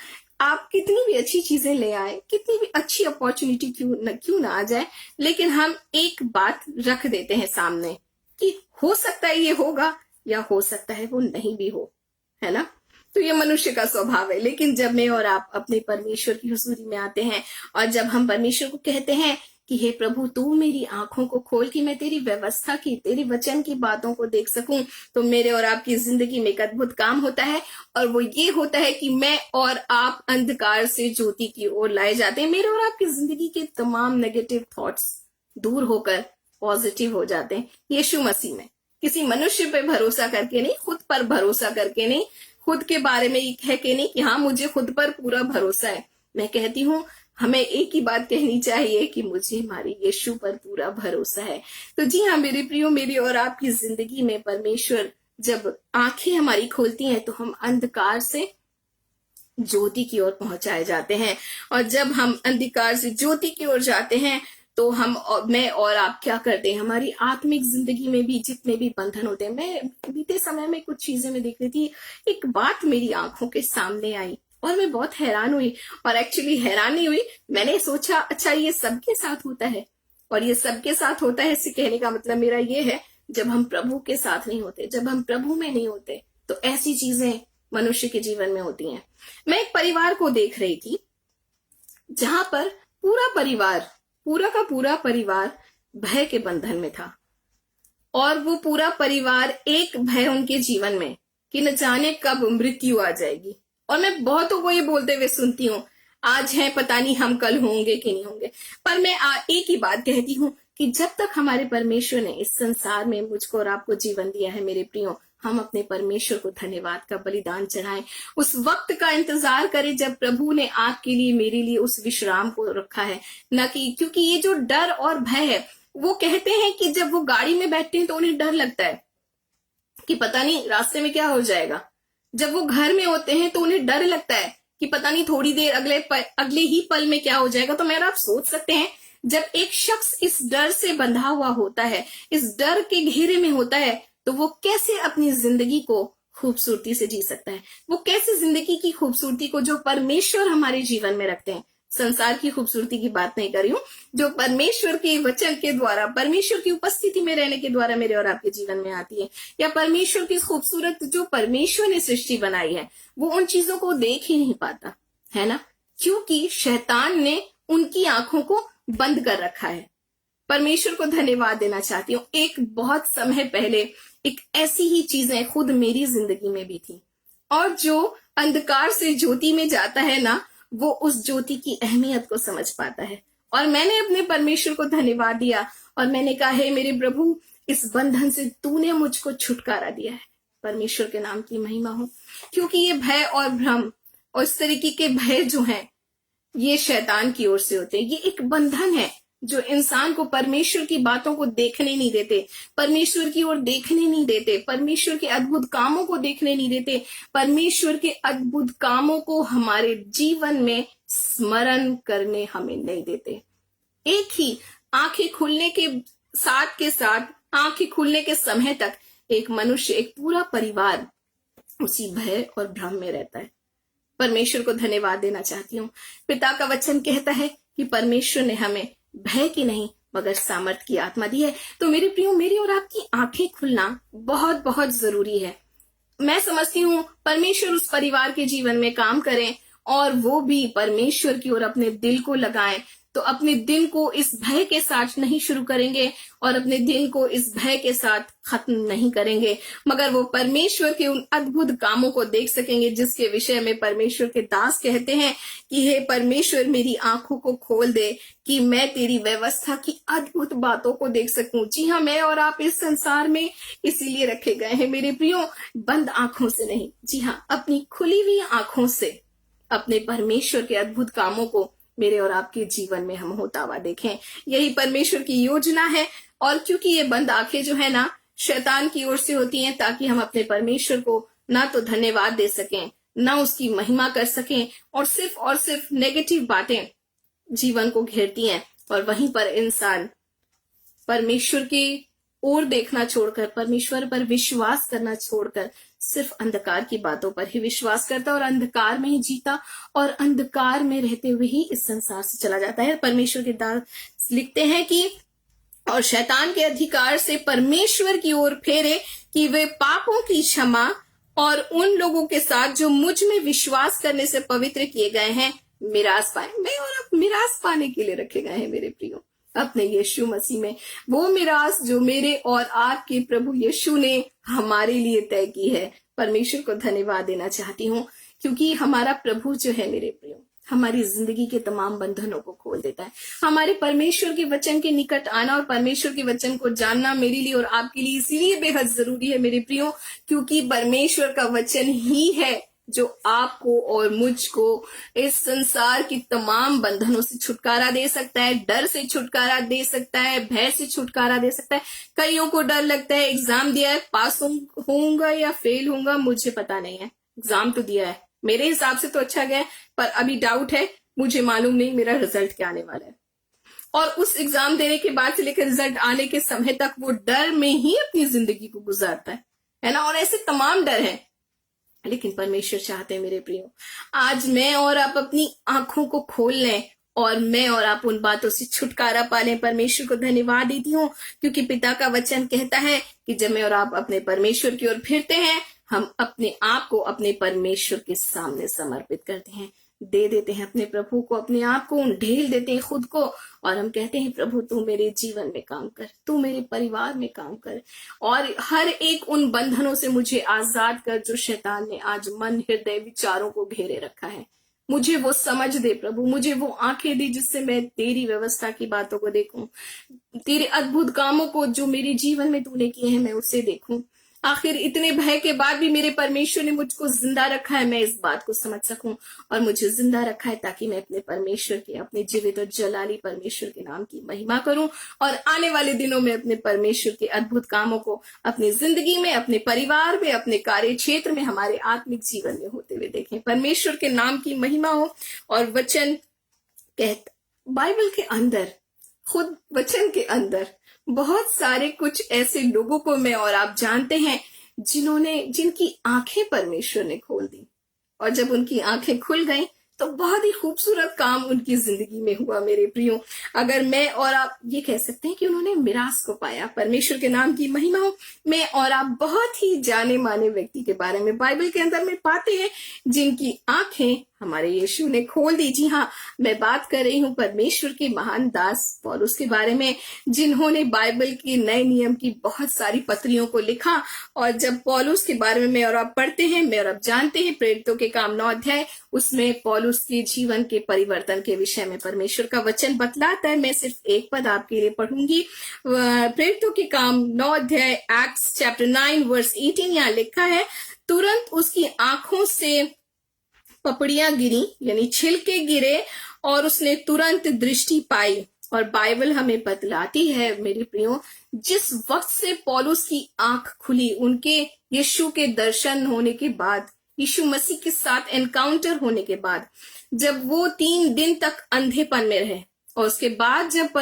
आप कितनी भी अच्छी चीजें ले आए, कितनी भी अच्छी अपॉर्चुनिटी क्यों ना आ जाए, लेकिन हम एक बात रख देते हैं सामने कि हो सकता है ये होगा, या हो सकता है वो नहीं भी हो, है ना। तो ये मनुष्य का स्वभाव है। लेकिन जब मैं और आप अपने परमेश्वर की हुजूरी में आते हैं, और जब हम परमेश्वर को कहते हैं कि हे प्रभु, तू मेरी आंखों को खोल कि मैं तेरी व्यवस्था की, तेरी वचन की बातों को देख सकूं, तो मेरे और आपकी जिंदगी में एक अद्भुत काम होता है। और वो ये होता है कि मैं और आप अंधकार से ज्योति की ओर लाए जाते हैं। मेरे और आपकी जिंदगी के तमाम नेगेटिव थॉट्स दूर होकर पॉजिटिव हो जाते हैं यीशु मसीह में। किसी मनुष्य पे भरोसा करके नहीं, खुद पर भरोसा करके नहीं, खुद के बारे में ये कह के नहीं कि हाँ मुझे खुद पर पूरा भरोसा है। मैं कहती हूँ हमें एक ही बात कहनी चाहिए कि मुझे हमारे यीशु पर पूरा भरोसा है। तो जी हाँ मेरे प्रियो, मेरी और आपकी जिंदगी में परमेश्वर जब आंखें हमारी खोलती हैं, तो हम अंधकार से ज्योति की ओर पहुंचाए जाते हैं। और जब हम अंधकार से ज्योति की ओर जाते हैं, तो मैं और आप क्या करते हैं, हमारी आत्मिक जिंदगी में भी जितने भी बंधन होते हैं। मैं बीते समय में कुछ चीजें मैं देख रही थी, एक बात मेरी आंखों के सामने आई और मैं बहुत हैरान हुई। और एक्चुअली हैरान नहीं हुई, मैंने सोचा अच्छा ये सबके साथ होता है। और ये सबके साथ होता है, इससे कहने का मतलब मेरा ये है, जब हम प्रभु के साथ नहीं होते, जब हम प्रभु में नहीं होते, तो ऐसी चीजें मनुष्य के जीवन में होती हैं। मैं एक परिवार को देख रही थी जहां पर पूरा का पूरा परिवार भय के बंधन में था। और वो पूरा परिवार, एक भय उनके जीवन में कि न जाने कब मृत्यु आ जाएगी। और मैं बहुतों को ये बोलते हुए सुनती हूँ, आज है पता नहीं हम कल होंगे कि नहीं होंगे। पर मैं एक ही बात कहती हूँ कि जब तक हमारे परमेश्वर ने इस संसार में मुझको और आपको जीवन दिया है मेरे प्रियो, हम अपने परमेश्वर को धन्यवाद का बलिदान चढ़ाएं। उस वक्त का इंतजार करें जब प्रभु ने आपके लिए, मेरे लिए उस विश्राम को रखा है। न कि क्योंकि ये जो डर और भय है, वो कहते हैं कि जब वो गाड़ी में बैठते हैं तो उन्हें डर लगता है कि पता नहीं रास्ते में क्या हो जाएगा। जब वो घर में होते हैं तो उन्हें डर लगता है कि पता नहीं थोड़ी देर अगले ही पल में क्या हो जाएगा। तो मेरा आप सोच सकते हैं, जब एक शख्स इस डर से बंधा हुआ होता है, इस डर के घेरे में होता है, तो वो कैसे अपनी जिंदगी को खूबसूरती से जी सकता है। वो कैसे जिंदगी की खूबसूरती को जो परमेश्वर हमारे जीवन में रखते हैं, संसार की खूबसूरती की बात नहीं कर रही हूं, जो परमेश्वर के वचन के द्वारा, परमेश्वर की उपस्थिति में रहने के द्वारा मेरे और आपके जीवन में आती है, या परमेश्वर की खूबसूरत जो परमेश्वर ने सृष्टि बनाई है, वो उन चीजों को देख ही नहीं पाता, है ना। क्योंकि शैतान ने उनकी आंखों को बंद कर रखा है। परमेश्वर को धन्यवाद देना चाहती हूँ। एक बहुत समय पहले एक ऐसी ही चीजें खुद मेरी जिंदगी में भी थी। और जो अंधकार से ज्योति में जाता है ना, वो उस ज्योति की अहमियत को समझ पाता है। और मैंने अपने परमेश्वर को धन्यवाद दिया और मैंने कहा, हे मेरे प्रभु, इस बंधन से तूने मुझको छुटकारा दिया है। परमेश्वर के नाम की महिमा हो। क्योंकि ये भय और भ्रम और इस तरीके के भय जो हैं ये शैतान की ओर से होते हैं। ये एक बंधन है जो इंसान को परमेश्वर की बातों को देखने नहीं देते, परमेश्वर की ओर देखने नहीं देते, परमेश्वर के अद्भुत कामों को देखने नहीं देते, परमेश्वर के अद्भुत कामों को हमारे जीवन में स्मरण करने हमें नहीं देते। एक ही आंखें खुलने के साथ आंखें खुलने के समय तक एक मनुष्य, एक पूरा परिवार उसी भय और भ्रम में रहता है। परमेश्वर को धन्यवाद देना चाहती हूँ। पिता का वचन कहता है कि परमेश्वर ने हमें भय की नहीं मगर सामर्थ की आत्मा दी है। तो मेरे प्रियो, मेरी और आपकी आंखें खुलना बहुत बहुत जरूरी है। मैं समझती हूँ परमेश्वर उस परिवार के जीवन में काम करें और वो भी परमेश्वर की ओर अपने दिल को लगाएं। तो अपने दिन को इस भय के साथ नहीं शुरू करेंगे और अपने दिन को इस भय के साथ खत्म नहीं करेंगे, मगर वो परमेश्वर के उन अद्भुत कामों को देख सकेंगे जिसके विषय में परमेश्वर के दास कहते हैं कि हे परमेश्वर, मेरी आंखों को खोल दे कि मैं तेरी व्यवस्था की अद्भुत बातों को देख सकूं। जी हाँ, मैं और आप इस संसार में इसीलिए रखे गए हैं मेरे प्रियो, बंद आंखों से नहीं, जी हाँ, अपनी खुली हुई आंखों से अपने परमेश्वर के अद्भुत कामों को मेरे और आपके जीवन में हम होता हुआ देखें। यही परमेश्वर की योजना है। और क्योंकि ये बंद आंखें जो है ना शैतान की ओर से होती हैं, ताकि हम अपने परमेश्वर को ना तो धन्यवाद दे सकें, ना उसकी महिमा कर सकें, और सिर्फ नेगेटिव बातें जीवन को घेरती हैं। और वहीं पर इंसान परमेश्वर की ओर देखना छोड़कर, परमेश्वर पर विश्वास करना छोड़कर सिर्फ अंधकार की बातों पर ही विश्वास करता और अंधकार में ही जीता और अंधकार में रहते हुए ही इस संसार से चला जाता है। परमेश्वर के दास लिखते हैं कि और शैतान के अधिकार से परमेश्वर की ओर फेरे कि वे पापों की क्षमा और उन लोगों के साथ जो मुझ में विश्वास करने से पवित्र किए गए हैं मिरास पाए। मैं और आप मिरास पाने के लिए रखे गए हैं मेरे प्रियो, अपने यीशु मसीह में, वो मिरास जो मेरे और आपके प्रभु यीशु ने हमारे लिए तय की है। परमेश्वर को धन्यवाद देना चाहती हूँ क्योंकि हमारा प्रभु जो है मेरे प्रियो हमारी जिंदगी के तमाम बंधनों को खोल देता है। हमारे परमेश्वर के वचन के निकट आना और परमेश्वर के वचन को जानना मेरे लिए और आपके लिए इसीलिए बेहद जरूरी है मेरे प्रियो, क्योंकि परमेश्वर का वचन ही है जो आपको और मुझको इस संसार की तमाम बंधनों से छुटकारा दे सकता है, डर से छुटकारा दे सकता है, भय से छुटकारा दे सकता है। कईयों को डर लगता है, एग्जाम दिया है, पास होऊंगा या फेल होऊंगा मुझे पता नहीं है। एग्जाम तो दिया है, मेरे हिसाब से तो अच्छा गया, पर अभी डाउट है, मुझे मालूम नहीं मेरा रिजल्ट क्या आने वाला है। और उस एग्जाम देने के बाद से लेकर रिजल्ट आने के समय तक वो डर में ही अपनी जिंदगी को गुजारता है ना। और ऐसे तमाम डर हैं, लेकिन परमेश्वर चाहते हैं मेरे प्रियो आज मैं और आप अपनी आंखों को खोल लें और मैं और आप उन बातों से छुटकारा पा लें। परमेश्वर को धन्यवाद देती हूँ क्योंकि पिता का वचन कहता है कि जब मैं और आप अपने परमेश्वर की ओर फिरते हैं, हम अपने आप को अपने परमेश्वर के सामने समर्पित करते हैं, दे देते हैं अपने प्रभु को, अपने आप को ढेल देते हैं खुद को, और हम कहते हैं प्रभु तू मेरे जीवन में काम कर, तू मेरे परिवार में काम कर, और हर एक उन बंधनों से मुझे आजाद कर जो शैतान ने आज मन, हृदय, विचारों को घेरे रखा है। मुझे वो समझ दे प्रभु, मुझे वो आंखें दे जिससे मैं तेरी व्यवस्था की बातों को देखूं, तेरे अद्भुत कामों को जो मेरे जीवन में तूने किए हैं मैं उसे देखूं। आखिर इतने भय के बाद भी मेरे परमेश्वर ने मुझको जिंदा रखा है, मैं इस बात को समझ सकूं, और मुझे जिंदा रखा है ताकि मैं अपने परमेश्वर के, अपने जीवित और जलाली परमेश्वर के नाम की महिमा करूं और आने वाले दिनों में अपने परमेश्वर के अद्भुत कामों को अपनी जिंदगी में, अपने परिवार में, अपने कार्य क्षेत्र में, हमारे आत्मिक जीवन में होते हुए देखें। परमेश्वर के नाम की महिमा हो। और वचन कहता, बाइबल के अंदर, खुद वचन के अंदर बहुत सारे कुछ ऐसे लोगों को मैं और आप जानते हैं जिनकी आंखें परमेश्वर ने खोल दी, और जब उनकी आंखें खुल गईं तो बहुत ही खूबसूरत काम उनकी जिंदगी में हुआ मेरे प्रियो। अगर मैं और आप ये कह सकते हैं कि उन्होंने मिरास को पाया। परमेश्वर के नाम की महिमा हो। मैं और आप बहुत ही जाने माने व्यक्ति के बारे में बाइबल के अंदर में पाते हैं जिनकी आंखें हमारे यीशु ने खोल दी। जी हाँ, मैं बात कर रही हूँ परमेश्वर के महान दास पौलुस के बारे में, जिन्होंने बाइबल के नए नियम की बहुत सारी पत्रियों को लिखा। और जब पौलुस के बारे में मैं और आप पढ़ते हैं, मैं और आप जानते हैं, प्रेरितों के काम 9 अध्याय, उसमें पौलुस के जीवन के परिवर्तन के विषय में परमेश्वर का वचन बतलाता है। मैं सिर्फ एक पद आपके लिए पढ़ूंगी। प्रेरितों के काम 9 अध्याय, एक्ट्स चैप्टर 9 वर्स 18, यहाँ लिखा है, तुरंत उसकी आंखों से पपड़ियां गिरी, यानी छिलके गिरे, और उसने तुरंत दृष्टि पाई। और बाइबल हमें बतलाती है मेरे प्रियो, जिस वक्त से पौलुस की आंख खुली, उनके यीशु के दर्शन होने के बाद, यीशु मसीह के साथ एनकाउंटर होने के बाद, जब वो 3 दिन तक अंधेपन में रहे, और उसके बाद जब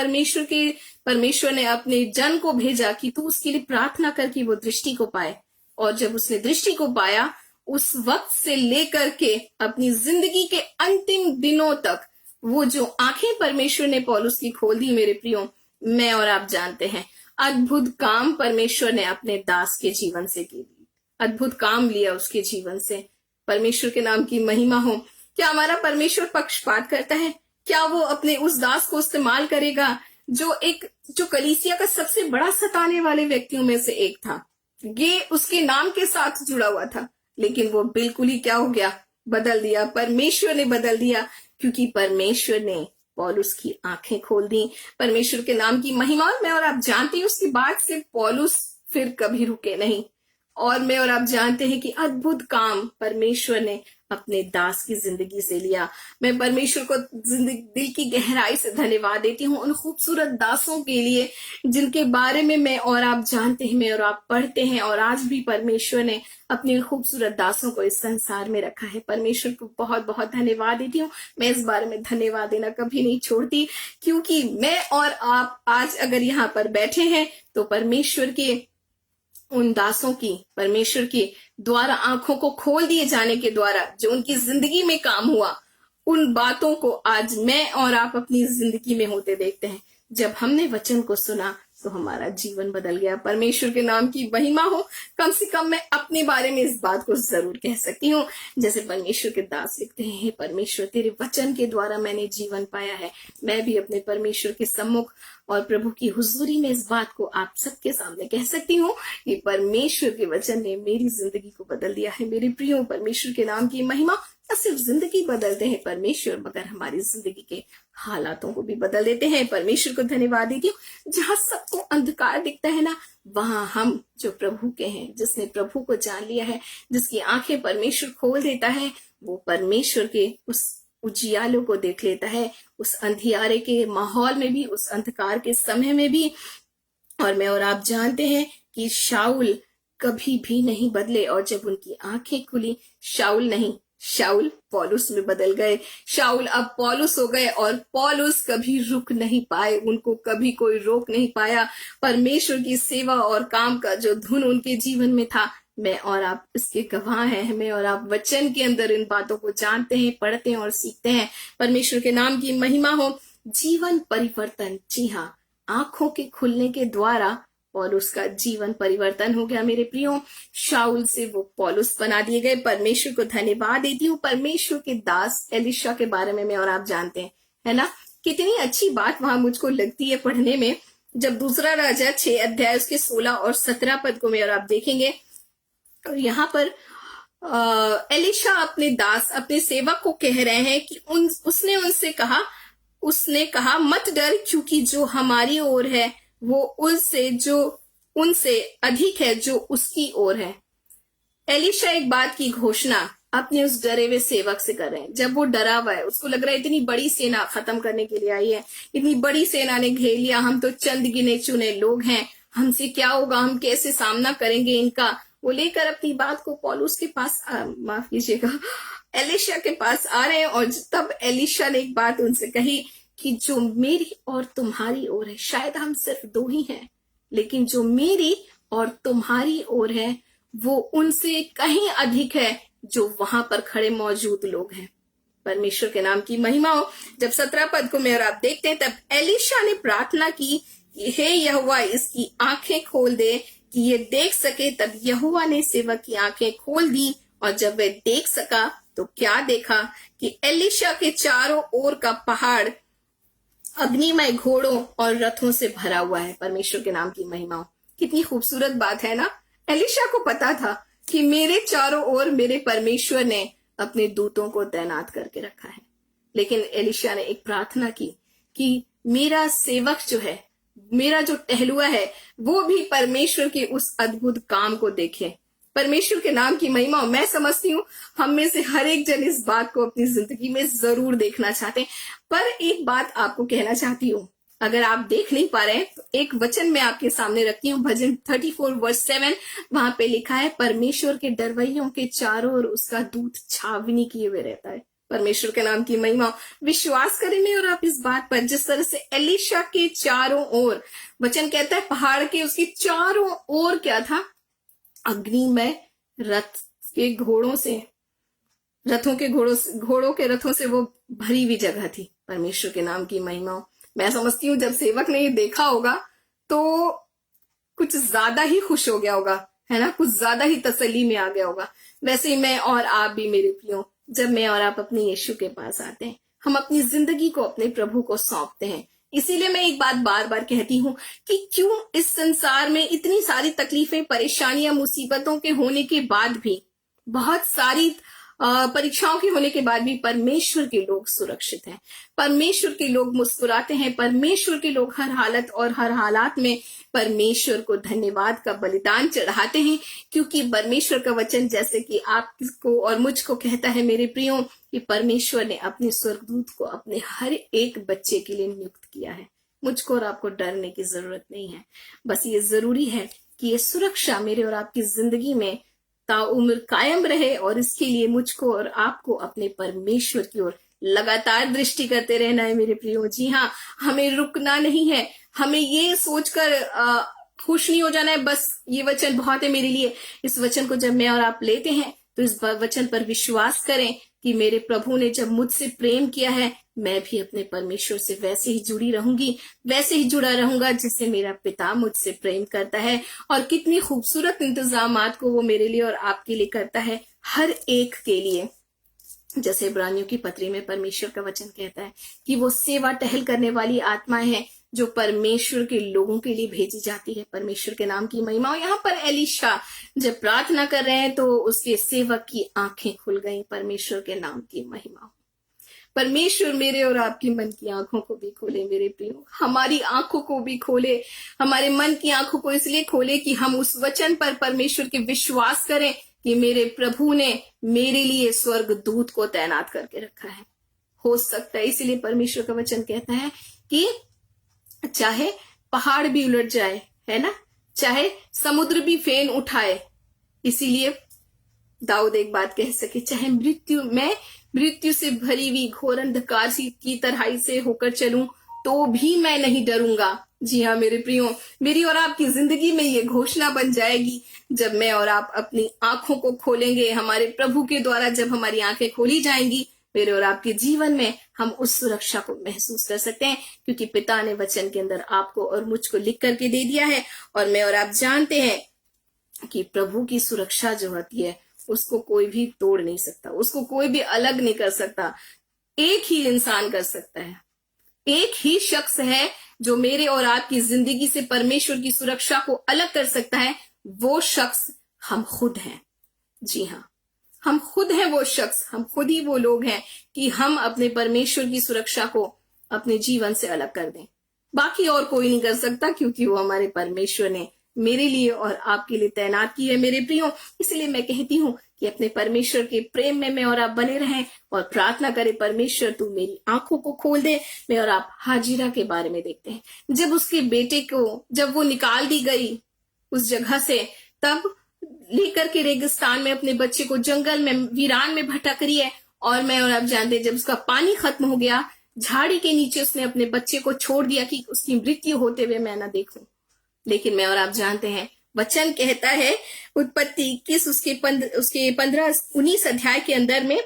परमेश्वर ने अपने जन को भेजा कि तू उसके लिए प्रार्थना कर कि वो दृष्टि को पाए, और जब उसने दृष्टि को पाया, उस वक्त से लेकर के अपनी जिंदगी के अंतिम दिनों तक वो जो आंखें परमेश्वर ने पौलुस की खोल दी, मेरे प्रियो, मैं और आप जानते हैं, अद्भुत काम परमेश्वर ने अपने दास के जीवन से की, अद्भुत काम लिया उसके जीवन से। परमेश्वर के नाम की महिमा हो। क्या हमारा परमेश्वर पक्षपात करता है? क्या वो अपने उस दास को इस्तेमाल करेगा जो कलीसिया का सबसे बड़ा सताने वाले व्यक्तियों में से एक था? ये उसके नाम के साथ जुड़ा हुआ था, लेकिन वो बिल्कुल ही क्या हो गया? बदल दिया। परमेश्वर ने बदल दिया, क्योंकि परमेश्वर ने पौलुस की आंखें खोल दी। परमेश्वर के नाम की महिमा। मैं और आप जानते हैं, उसके बाद से पौलुस फिर कभी रुके नहीं। और मैं और आप जानते हैं कि अद्भुत काम परमेश्वर ने अपने दास की जिंदगी से लिया। मैं परमेश्वर को दिल की गहराई से धन्यवाद देती हूँ उन खूबसूरत दासों के लिए, जिनके बारे में मैं और आप जानते हैं, मैं और आप पढ़ते हैं, और आज भी परमेश्वर ने अपने खूबसूरत दासों को इस संसार में रखा है। परमेश्वर को बहुत बहुत धन्यवाद देती हूँ। मैं इस बारे में धन्यवाद देना कभी नहीं छोड़ती, क्योंकि मैं और आप आज अगर यहाँ पर बैठे हैं तो परमेश्वर के उन दासों की, परमेश्वर के द्वारा आंखों को खोल दिए जाने के द्वारा जो उनकी जिंदगी में काम हुआ, उन बातों को आज मैं और आप अपनी जिंदगी में होते देखते हैं। जब हमने वचन को सुना तो हमारा जीवन बदल गया। परमेश्वर के नाम की महिमा हो। कम से कम मैं अपने बारे में इस बात को जरूर कह सकती हूँ, जैसे परमेश्वर के दास लिखते हैं, परमेश्वर तेरे वचन के द्वारा मैंने जीवन पाया है। मैं भी अपने परमेश्वर के सम्मुख और प्रभु की हुजूरी में इस बात को आप सबके सामने कह सकती हूँ कि परमेश्वर के वचन ने मेरी जिंदगी को बदल दिया है। मेरे प्रियो, परमेश्वर के नाम की महिमा। न सिर्फ जिंदगी बदलते हैं परमेश्वर, मगर हमारी जिंदगी के हालातों को भी बदल देते हैं। परमेश्वर को धन्यवाद देती हूँ। जहां सबको अंधकार दिखता है ना, वहां हम जो प्रभु के हैं, जिसने प्रभु को जान लिया है, जिसकी आंखें परमेश्वर खोल देता है, वो परमेश्वर के उस उजियालों को देख लेता है, उस अंधियारे के माहौल में भी, उस अंधकार के समय में भी। और मैं और आप जानते हैं कि शाऊल कभी भी नहीं बदले, और जब उनकी आंखें खुली, शाऊल नहीं, शाऊल पौलुस में बदल गए। शाऊल अब पौलुस हो गए, और पौलुस कभी रुक नहीं पाए, उनको कभी कोई रोक नहीं पाया। परमेश्वर की सेवा और काम का जो धुन उनके जीवन में था, मैं और आप इसके गवाह हैं। मैं और आप वचन के अंदर इन बातों को जानते हैं, पढ़ते हैं और सीखते हैं। परमेश्वर के नाम की महिमा हो। जीवन परिवर्तन, जी हाँ, आंखों के खुलने के द्वारा पौलुस का जीवन परिवर्तन हो गया। मेरे प्रियो, शाऊल से वो पौलुस बना दिए गए। परमेश्वर को धन्यवाद देती हूँ। परमेश्वर के दास एलिशा के बारे में मैं और आप जानते हैं, है ना? कितनी अच्छी बात वहां मुझको लगती है पढ़ने में। जब दूसरा राजा 6 अध्याय उसके 16 और 17 पद को मैं और आप देखेंगे, और यहाँ पर एलिशा अपने दास, अपने सेवक को कह रहे हैं कि उसने कहा मत डर, क्योंकि जो हमारी ओर है वो उनसे अधिक है जो उसकी ओर है। एलिशा एक बात की घोषणा अपने उस डरे हुए सेवक से कर रहे हैं। जब वो डरा हुआ है, उसको लग रहा है इतनी बड़ी सेना खत्म करने के लिए आई है, इतनी बड़ी सेना ने घेर लिया, हम तो चंद गिने चुने लोग हैं, हमसे क्या होगा, हम कैसे सामना करेंगे इनका। वो लेकर अपनी बात को पौलुस के पास, माफ कीजिएगा, एलिशा के पास आ रहे हैं। और तब एलिशा ने एक बात उनसे कही कि जो मेरी और तुम्हारी ओर है, शायद हम सिर्फ 2 ही हैं, लेकिन जो मेरी और तुम्हारी ओर है वो उनसे कहीं अधिक है जो वहां पर खड़े मौजूद लोग हैं। परमेश्वर के नाम की महिमा हो। जब 17 पद को मैं और आप देखते हैं, तब एलिशा ने प्रार्थना की कि हे यहोवा, इसकी आंखें खोल दे कि ये देख सके। तब यहोवा ने सेवक की आंखें खोल दी, और जब वह देख सका तो क्या देखा कि एलिशा के चारों ओर का पहाड़ अग्निमय घोड़ों और रथों से भरा हुआ है। परमेश्वर के नाम की महिमा हो। कितनी खूबसूरत बात है ना। एलिशा को पता था कि मेरे चारों ओर मेरे परमेश्वर ने अपने दूतों को तैनात करके रखा है, लेकिन एलिशा ने एक प्रार्थना की कि मेरा सेवक जो है, मेरा जो टहलुआ है, वो भी परमेश्वर के उस अद्भुत काम को देखे। परमेश्वर के नाम की महिमा। मैं समझती हूँ हम में से हर एक जन इस बात को अपनी जिंदगी में जरूर देखना चाहते हैं। पर एक बात आपको कहना चाहती हूँ, अगर आप देख नहीं पा रहे हैं तो एक वचन मैं आपके सामने रखती हूँ। भजन 34 वर्स 7, वहां पे लिखा है, परमेश्वर के डरवैयों के चारों ओर उसका दूत छावनी किए हुए रहता है। परमेश्वर के नाम की महिमा। विश्वास करेंगे और आप इस बात पर, जिस तरह से एलिशा के चारों ओर, वचन कहता है पहाड़ के उसके चारों ओर क्या था, अग्निमय रथ के घोड़ों से, घोड़ों के रथों से वो भरी हुई जगह थी। परमेश्वर के नाम की महिमा। मैं समझती हूँ जब सेवक ने ये देखा होगा तो कुछ ज्यादा ही खुश हो गया होगा, है ना, कुछ ज्यादा ही तसल्ली में आ गया होगा। वैसे ही मैं और आप भी मेरे प्रियो, जब मैं और आप अपने यीशु के पास आते हैं, हम अपनी जिंदगी को अपने प्रभु को सौंपते हैं। इसीलिए मैं एक बात बार बार कहती हूँ कि क्यों इस संसार में इतनी सारी तकलीफें, परेशानियां, मुसीबतों के होने के बाद भी, बहुत सारी परीक्षाओं के होने के बाद भी परमेश्वर के लोग सुरक्षित हैं। परमेश्वर के लोग मुस्कुराते हैं। परमेश्वर के लोग हर हालत और हर हालात में परमेश्वर को धन्यवाद का बलिदान चढ़ाते हैं, क्योंकि परमेश्वर का वचन जैसे कि आपको और मुझको कहता है मेरे प्रियो, कि परमेश्वर ने अपने स्वर्गदूत को अपने हर एक बच्चे के लिए नियुक्त किया है। मुझको और आपको डरने की जरूरत नहीं है। बस ये जरूरी है कि ये सुरक्षा मेरे और आपकी जिंदगी में ताउम्र कायम रहे, और इसके लिए मुझको और आपको अपने परमेश्वर की ओर लगातार दृष्टि करते रहना है मेरे प्रियो। जी हाँ, हमें रुकना नहीं है। हमें ये सोचकर खुश नहीं हो जाना है बस ये वचन बहुत है मेरे लिए। इस वचन को जब मैं और आप लेते हैं तो इस वचन पर विश्वास करें कि मेरे प्रभु ने जब मुझसे प्रेम किया है, मैं भी अपने परमेश्वर से वैसे ही जुड़ी रहूंगी, वैसे ही जुड़ा रहूंगा जैसे मेरा पिता मुझसे प्रेम करता है। और कितनी खूबसूरत इंतजामात को वो मेरे लिए और आपके लिए करता है, हर एक के लिए। जैसे इब्रानियों की पत्री में परमेश्वर का वचन कहता है कि वो सेवा टहल करने वाली आत्माएं हैं जो परमेश्वर के लोगों के लिए भेजी जाती है। परमेश्वर के नाम की महिमा। और यहाँ पर एलिशा जब प्रार्थना कर रहे हैं तो उसके सेवक की आंखें खुल गई। परमेश्वर के नाम की महिमा। परमेश्वर मेरे और आपकी मन की आंखों को भी खोले मेरे प्रियो, हमारी आंखों को भी खोले, हमारे मन की आंखों को इसलिए खोले कि हम उस वचन पर परमेश्वर के विश्वास करें कि मेरे प्रभु ने मेरे लिए स्वर्ग दूत को तैनात करके रखा है। हो सकता है, इसलिए परमेश्वर का वचन कहता है कि चाहे पहाड़ भी उलट जाए, है ना, चाहे समुद्र भी फेन उठाए, इसीलिए दाऊद एक बात कह सके, चाहे मृत्यु से भरी हुई घोर अंधकार की तराई से होकर चलूं तो भी मैं नहीं डरूंगा। जी हाँ मेरे प्रियो, मेरी और आपकी जिंदगी में ये घोषणा बन जाएगी जब मैं और आप अपनी आंखों को खोलेंगे। हमारे प्रभु के द्वारा जब हमारी आंखें खोली जाएंगी, मेरे और आपके जीवन में हम उस सुरक्षा को महसूस कर सकते हैं, क्योंकि पिता ने वचन के अंदर आपको और मुझको लिख करके दे दिया है। और मैं और आप जानते हैं कि प्रभु की सुरक्षा जो होती है उसको कोई भी तोड़ नहीं सकता, उसको कोई भी अलग नहीं कर सकता। एक ही इंसान कर सकता है, एक ही शख्स है जो मेरे और आपकी जिंदगी से परमेश्वर की सुरक्षा को अलग कर सकता है। वो शख्स हम खुद हैं। जी हाँ, हम खुद हैं वो शख्स, हम खुद ही वो लोग हैं कि हम अपने परमेश्वर की सुरक्षा को अपने जीवन से अलग कर दें। बाकी और कोई नहीं कर सकता, क्योंकि वो हमारे परमेश्वर ने मेरे लिए और आपके लिए तैनात की है मेरे प्रियो। इसलिए मैं कहती हूँ कि अपने परमेश्वर के प्रेम में मैं और आप बने रहें और प्रार्थना करें, परमेश्वर तू मेरी आंखों को खोल दे। मैं और आप हाजिरा के बारे में देखते हैं, जब उसके बेटे को जब वो निकाल दी गई उस जगह से, तब लेकर के रेगिस्तान में अपने बच्चे को जंगल में वीरान में भटक रही है। और मैं और आप जानते हैं जब उसका पानी खत्म हो गया, झाड़ी के नीचे उसने अपने बच्चे को छोड़ दिया कि उसकी मृत्यु होते हुए मैं ना देखूं। लेकिन मैं और आप जानते हैं वचन कहता है उत्पत्ति 21 उसके 15-19 अध्याय के अंदर में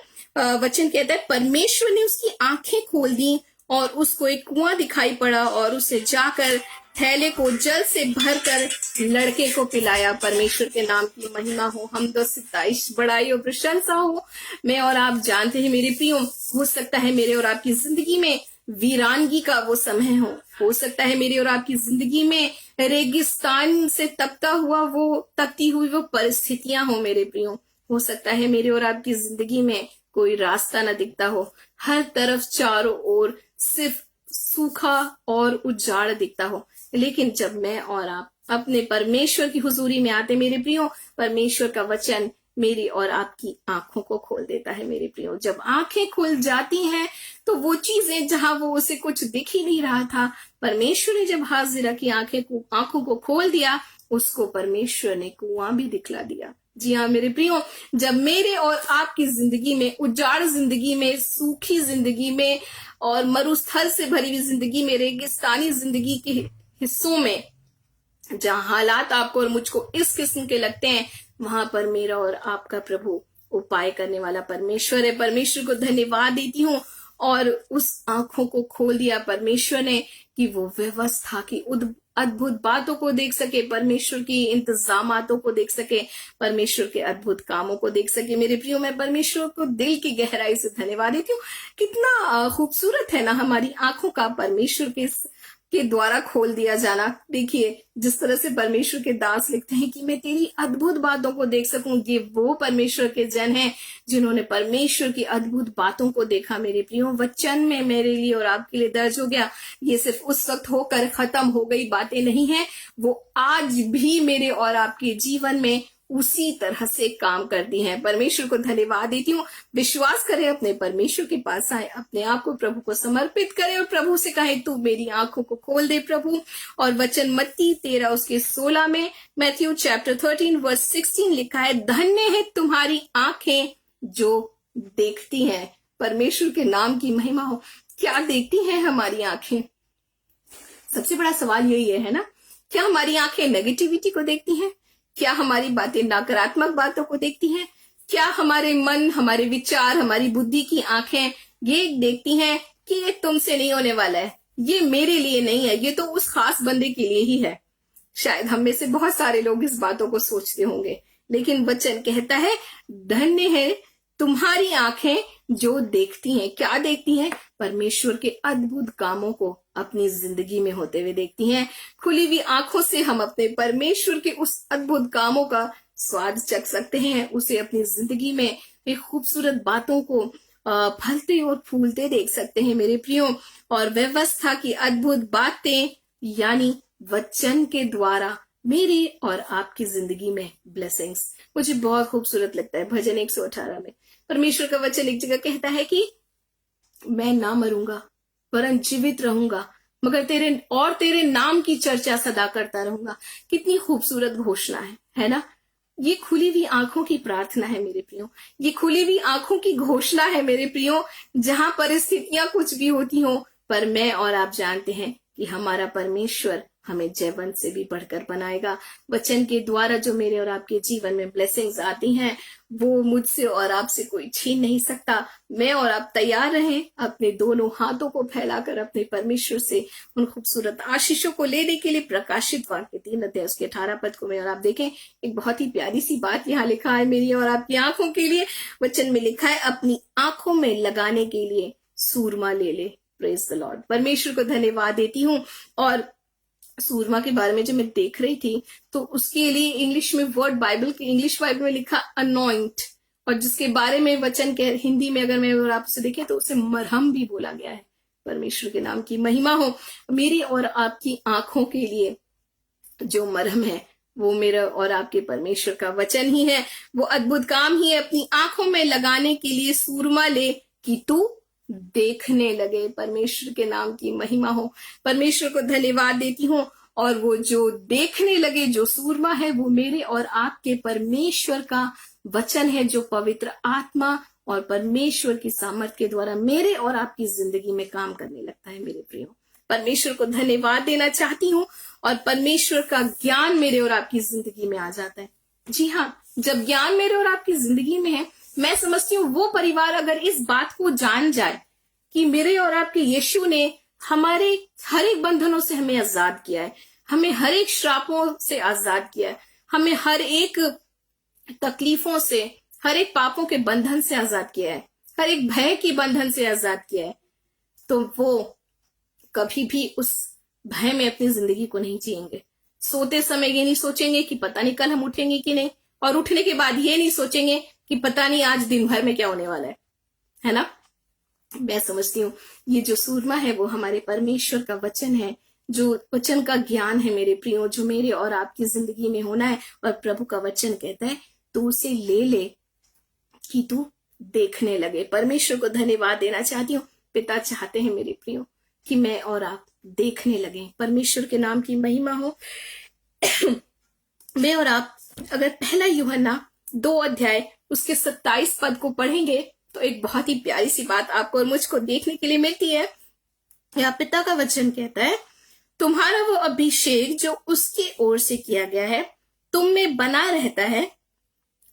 वचन कहता है परमेश्वर ने उसकी आंखें खोल दी और उसको एक कुआं दिखाई पड़ा और उसे जाकर थैले को जल से भरकर लड़के को पिलाया। परमेश्वर के नाम की महिमा हो, हमदो सिताइश, बड़ाई और प्रशंसा हो। मैं और आप जानते हैं मेरे प्रियो, हो सकता है मेरे और आपकी जिंदगी में वीरानगी का वो समय हो सकता है मेरी और आपकी जिंदगी में रेगिस्तान से तपती हुई वो परिस्थितियां हो मेरे प्रियो। हो सकता है मेरे और आपकी जिंदगी में कोई रास्ता न दिखता हो, हर तरफ चारों ओर सिर्फ सूखा और उजाड़ दिखता हो। लेकिन जब मैं और आप अपने परमेश्वर की हुजूरी में आते मेरे प्रियो, परमेश्वर का वचन मेरी और आपकी आंखों को खोल देता है मेरे प्रियो। जब आंखें खुल जाती हैं तो वो चीजें जहां वो उसे कुछ दिख ही नहीं रहा था, परमेश्वर ने जब हाजिरा की आंखों को खोल दिया, उसको परमेश्वर ने कुआं भी दिखला दिया। जी हाँ मेरे प्रियो, जब मेरे और आपकी जिंदगी में, उजाड़ जिंदगी में, सूखी जिंदगी में और मरुस्थल से भरी हुई जिंदगी में, रेगिस्तानी जिंदगी के हिस्सों में जहां हालात आपको और मुझको इस किस्म के लगते हैं, वहां पर मेरा और आपका प्रभु उपाय करने वाला परमेश्वर है। परमेश्वर को धन्यवाद देती हूँ। और उस आंखों को खोल दिया परमेश्वर ने कि वो व्यवस्था की अद्भुत बातों को देख सके, परमेश्वर की इंतजामातों को देख सके, परमेश्वर के अद्भुत कामों को देख सके। मेरे प्रियो, मैं परमेश्वर को दिल की गहराई से धन्यवाद देती हूँ। कितना खूबसूरत है ना हमारी आंखों का परमेश्वर के द्वारा खोल दिया जाना। देखिए जिस तरह से परमेश्वर के दास लिखते हैं कि मैं तेरी अद्भुत बातों को देख सकूं। ये वो परमेश्वर के जन हैं जिन्होंने परमेश्वर की अद्भुत बातों को देखा। मेरे प्रियो, वचन में मेरे लिए और आपके लिए दर्ज हो गया। ये सिर्फ उस वक्त होकर खत्म हो गई बातें नहीं है, वो आज भी मेरे और आपके जीवन में उसी तरह से काम करती हैं। परमेश्वर को धन्यवाद देती हूँ। विश्वास करें, अपने परमेश्वर के पास आए, अपने आप को प्रभु को समर्पित करें और प्रभु से कहें तू मेरी आंखों को खोल दे प्रभु। और वचन मत्ती 13 उसके 16 में, मैथ्यू चैप्टर 13 वर्स 16 लिखा है, धन्य है तुम्हारी आंखें जो देखती हैं। परमेश्वर के नाम की महिमा हो। क्या देखती हैं हमारी आंखें? सबसे बड़ा सवाल यही है ना? क्या हमारी आंखें नेगेटिविटी को देखती हैं? क्या हमारी बातें नकारात्मक बातों को देखती हैं? क्या हमारे मन, हमारे विचार, हमारी बुद्धि की आंखें ये देखती हैं कि ये तुमसे नहीं होने वाला है, ये मेरे लिए नहीं है, ये तो उस खास बंदे के लिए ही है? शायद हम में से बहुत सारे लोग इस बातों को सोचते होंगे, लेकिन वचन कहता है धन्य है तुम्हारी आंखें जो देखती हैं। क्या देखती हैं? परमेश्वर के अद्भुत कामों को अपनी जिंदगी में होते हुए देखती हैं। खुली हुई आंखों से हम अपने परमेश्वर के उस अद्भुत कामों का स्वाद चख सकते हैं, उसे अपनी जिंदगी में एक खूबसूरत बातों को फलते और फूलते देख सकते हैं मेरे प्रियो। और व्यवस्था की अद्भुत बातें यानी वचन के द्वारा मेरी और आपकी जिंदगी में ब्लेसिंग्स। मुझे बहुत खूबसूरत लगता है भजन 118 में परमेश्वर का वचन एक जगह कहता है कि मैं ना मरूंगा वरन जीवित रहूंगा, मगर तेरे नाम की चर्चा सदा करता रहूंगा। कितनी खूबसूरत घोषणा है ना? ये खुली हुई आंखों की प्रार्थना है मेरे प्रियो, ये खुली हुई आंखों की घोषणा है मेरे प्रियो। जहां परिस्थितियां कुछ भी होती हो, पर मैं और आप जानते हैं कि हमारा परमेश्वर हमें जयवंत से भी बढ़कर बनाएगा। वचन के द्वारा जो मेरे और आपके जीवन में ब्लेसिंग्स आती हैं, वो मुझसे और आपसे कोई छीन नहीं सकता। मैं और आप तैयार रहें अपने दोनों हाथों को फैलाकर अपने परमेश्वर से उन खूबसूरत आशीषों को लेने के लिए। प्रकाशित वाक्य 3 अध्याय उसके 18 पद को मैं और आप देखें, एक बहुत ही प्यारी सी बात यहाँ लिखा है मेरी और आपकी आंखों के लिए। वचन में लिखा है, अपनी आंखों में लगाने के लिए सूरमा ले ले। Praise the Lord. परमेश्वर को धन्यवाद देती हूँ। और सूरमा के बारे में जब मैं देख रही थी तो उसके लिए इंग्लिश में वर्ड, बाइबल के इंग्लिश बाइबल में लिखा अनॉइंट, और जिसके बारे में वचन के हिंदी में अगर मैं और आपसे देखें तो उसे मरहम भी बोला गया है। परमेश्वर के नाम की महिमा हो। मेरी और आपकी आंखों के लिए जो मरहम है वो मेरा और आपके परमेश्वर का वचन ही है, वो अद्भुत काम ही है। अपनी आंखों में लगाने के लिए सूरमा ले कि तू देखने लगे। परमेश्वर के नाम की महिमा हो। परमेश्वर को धन्यवाद देती हूँ। और वो जो देखने लगे, जो सूरमा है, वो मेरे और आपके परमेश्वर का वचन है, जो पवित्र आत्मा और परमेश्वर की सामर्थ के द्वारा मेरे और आपकी जिंदगी में काम करने लगता है मेरे प्रियो। परमेश्वर को धन्यवाद देना चाहती हूँ। और परमेश्वर का ज्ञान मेरे और आपकी जिंदगी में आ जाता है। जी हाँ, जब ज्ञान मेरे और आपकी जिंदगी में है, मैं समझती हूँ वो परिवार अगर इस बात को जान जाए कि मेरे और आपके यीशु ने हमारे हर एक बंधनों से हमें आजाद किया है, हमें हर एक श्रापों से आजाद किया है, हमें हर एक तकलीफों से, हर एक पापों के बंधन से आजाद किया है, हर एक भय की बंधन से आजाद किया है। तो वो कभी भी उस भय में अपनी जिंदगी को नहीं जिएंगे। सोते समय ये नहीं सोचेंगे कि पता नहीं कल हम उठेंगे कि नहीं, और उठने के बाद ये नहीं सोचेंगे कि पता नहीं आज दिन भर में क्या होने वाला है ना। मैं समझती हूँ ये जो सूरमा है वो हमारे परमेश्वर का वचन है, जो वचन का ज्ञान है मेरे प्रियो, जो मेरे और आपकी जिंदगी में होना है। और प्रभु का वचन कहता है तू उसे ले कि तू देखने लगे। परमेश्वर को धन्यवाद देना चाहती हूँ। पिता चाहते हैं मेरे प्रियो कि मैं और आप देखने लगे। परमेश्वर के नाम की महिमा हो। मैं और आप अगर पहला यूहन्ना 2 अध्याय उसके 27 पद को पढ़ेंगे तो एक बहुत ही प्यारी सी बात आपको और मुझको देखने के लिए मिलती है। यहाँ पिता का वचन कहता है, तुम्हारा वो अभिषेक जो उसकी ओर से किया गया है तुम में बना रहता है,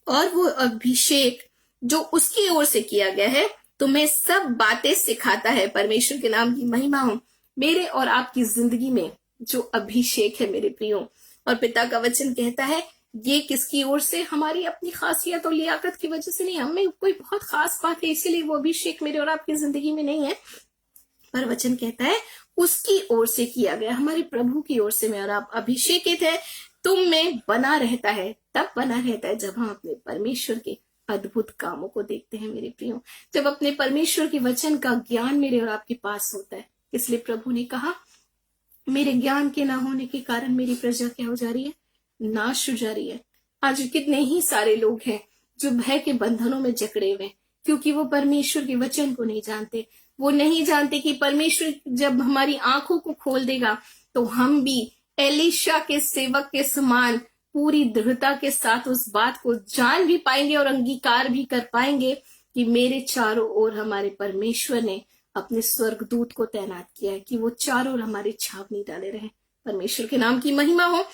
और वो अभिषेक जो उसकी ओर से किया गया है तुम्हें सब बातें सिखाता है। परमेश्वर के नाम की महिमा हो। मेरे और आपकी जिंदगी में जो अभिषेक है मेरे प्रियो, और पिता का वचन कहता है ये किसकी ओर से, हमारी अपनी खासियत और लियाकत की वजह से नहीं, हमें कोई बहुत खास बात है इसीलिए वो अभिषेक मेरे और आपकी जिंदगी में नहीं है, पर वचन कहता है उसकी ओर से किया गया, हमारे प्रभु की ओर से मैं और आप अभिषेकित है। तुम में बना रहता है, तब बना रहता है जब हम अपने परमेश्वर के अद्भुत कामों को देखते हैं मेरे प्रियो, जब अपने परमेश्वर के वचन का ज्ञान मेरे और आपके पास होता है। इसलिए प्रभु ने कहा मेरे ज्ञान के ना होने के कारण मेरी प्रजा क्या हो जा रही है, नाश हो जा रही है। आज कितने ही सारे लोग हैं जो भय के बंधनों में जकड़े हुए, क्योंकि वो परमेश्वर के वचन को नहीं जानते। वो नहीं जानते कि परमेश्वर जब हमारी आंखों को खोल देगा तो हम भी एलीशा के सेवक के समान पूरी दृढ़ता के साथ उस बात को जान भी पाएंगे और अंगीकार भी कर पाएंगे कि मेरे चारों ओर हमारे परमेश्वर ने अपने स्वर्गदूत को तैनात किया है कि वो चारों ओर हमारी छावनी डाले रहे। परमेश्वर के नाम की महिमा हो।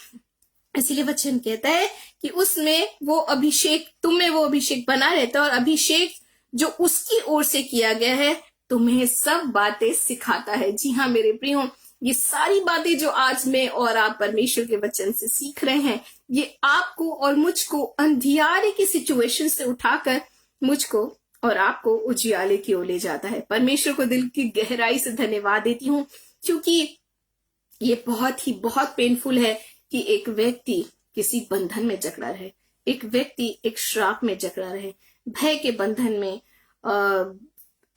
इसीलिए वचन कहता है कि उसमें वो अभिषेक, तुम में वो अभिषेक बना रहता है, और अभिषेक जो उसकी ओर से किया गया है तुम्हें सब बातें सिखाता है। जी हाँ मेरे प्रियो, ये सारी बातें जो आज मैं और आप परमेश्वर के वचन से सीख रहे हैं, ये आपको और मुझको अंधियारे की सिचुएशन से उठाकर मुझको और आपको उजियाले की ओर ले जाता है। परमेश्वर को दिल की गहराई से धन्यवाद देती हूँ, क्योंकि ये बहुत पेनफुल है कि एक व्यक्ति किसी बंधन में जकड़ा रहे, एक व्यक्ति एक श्राप में जकड़ा रहे, भय के बंधन में,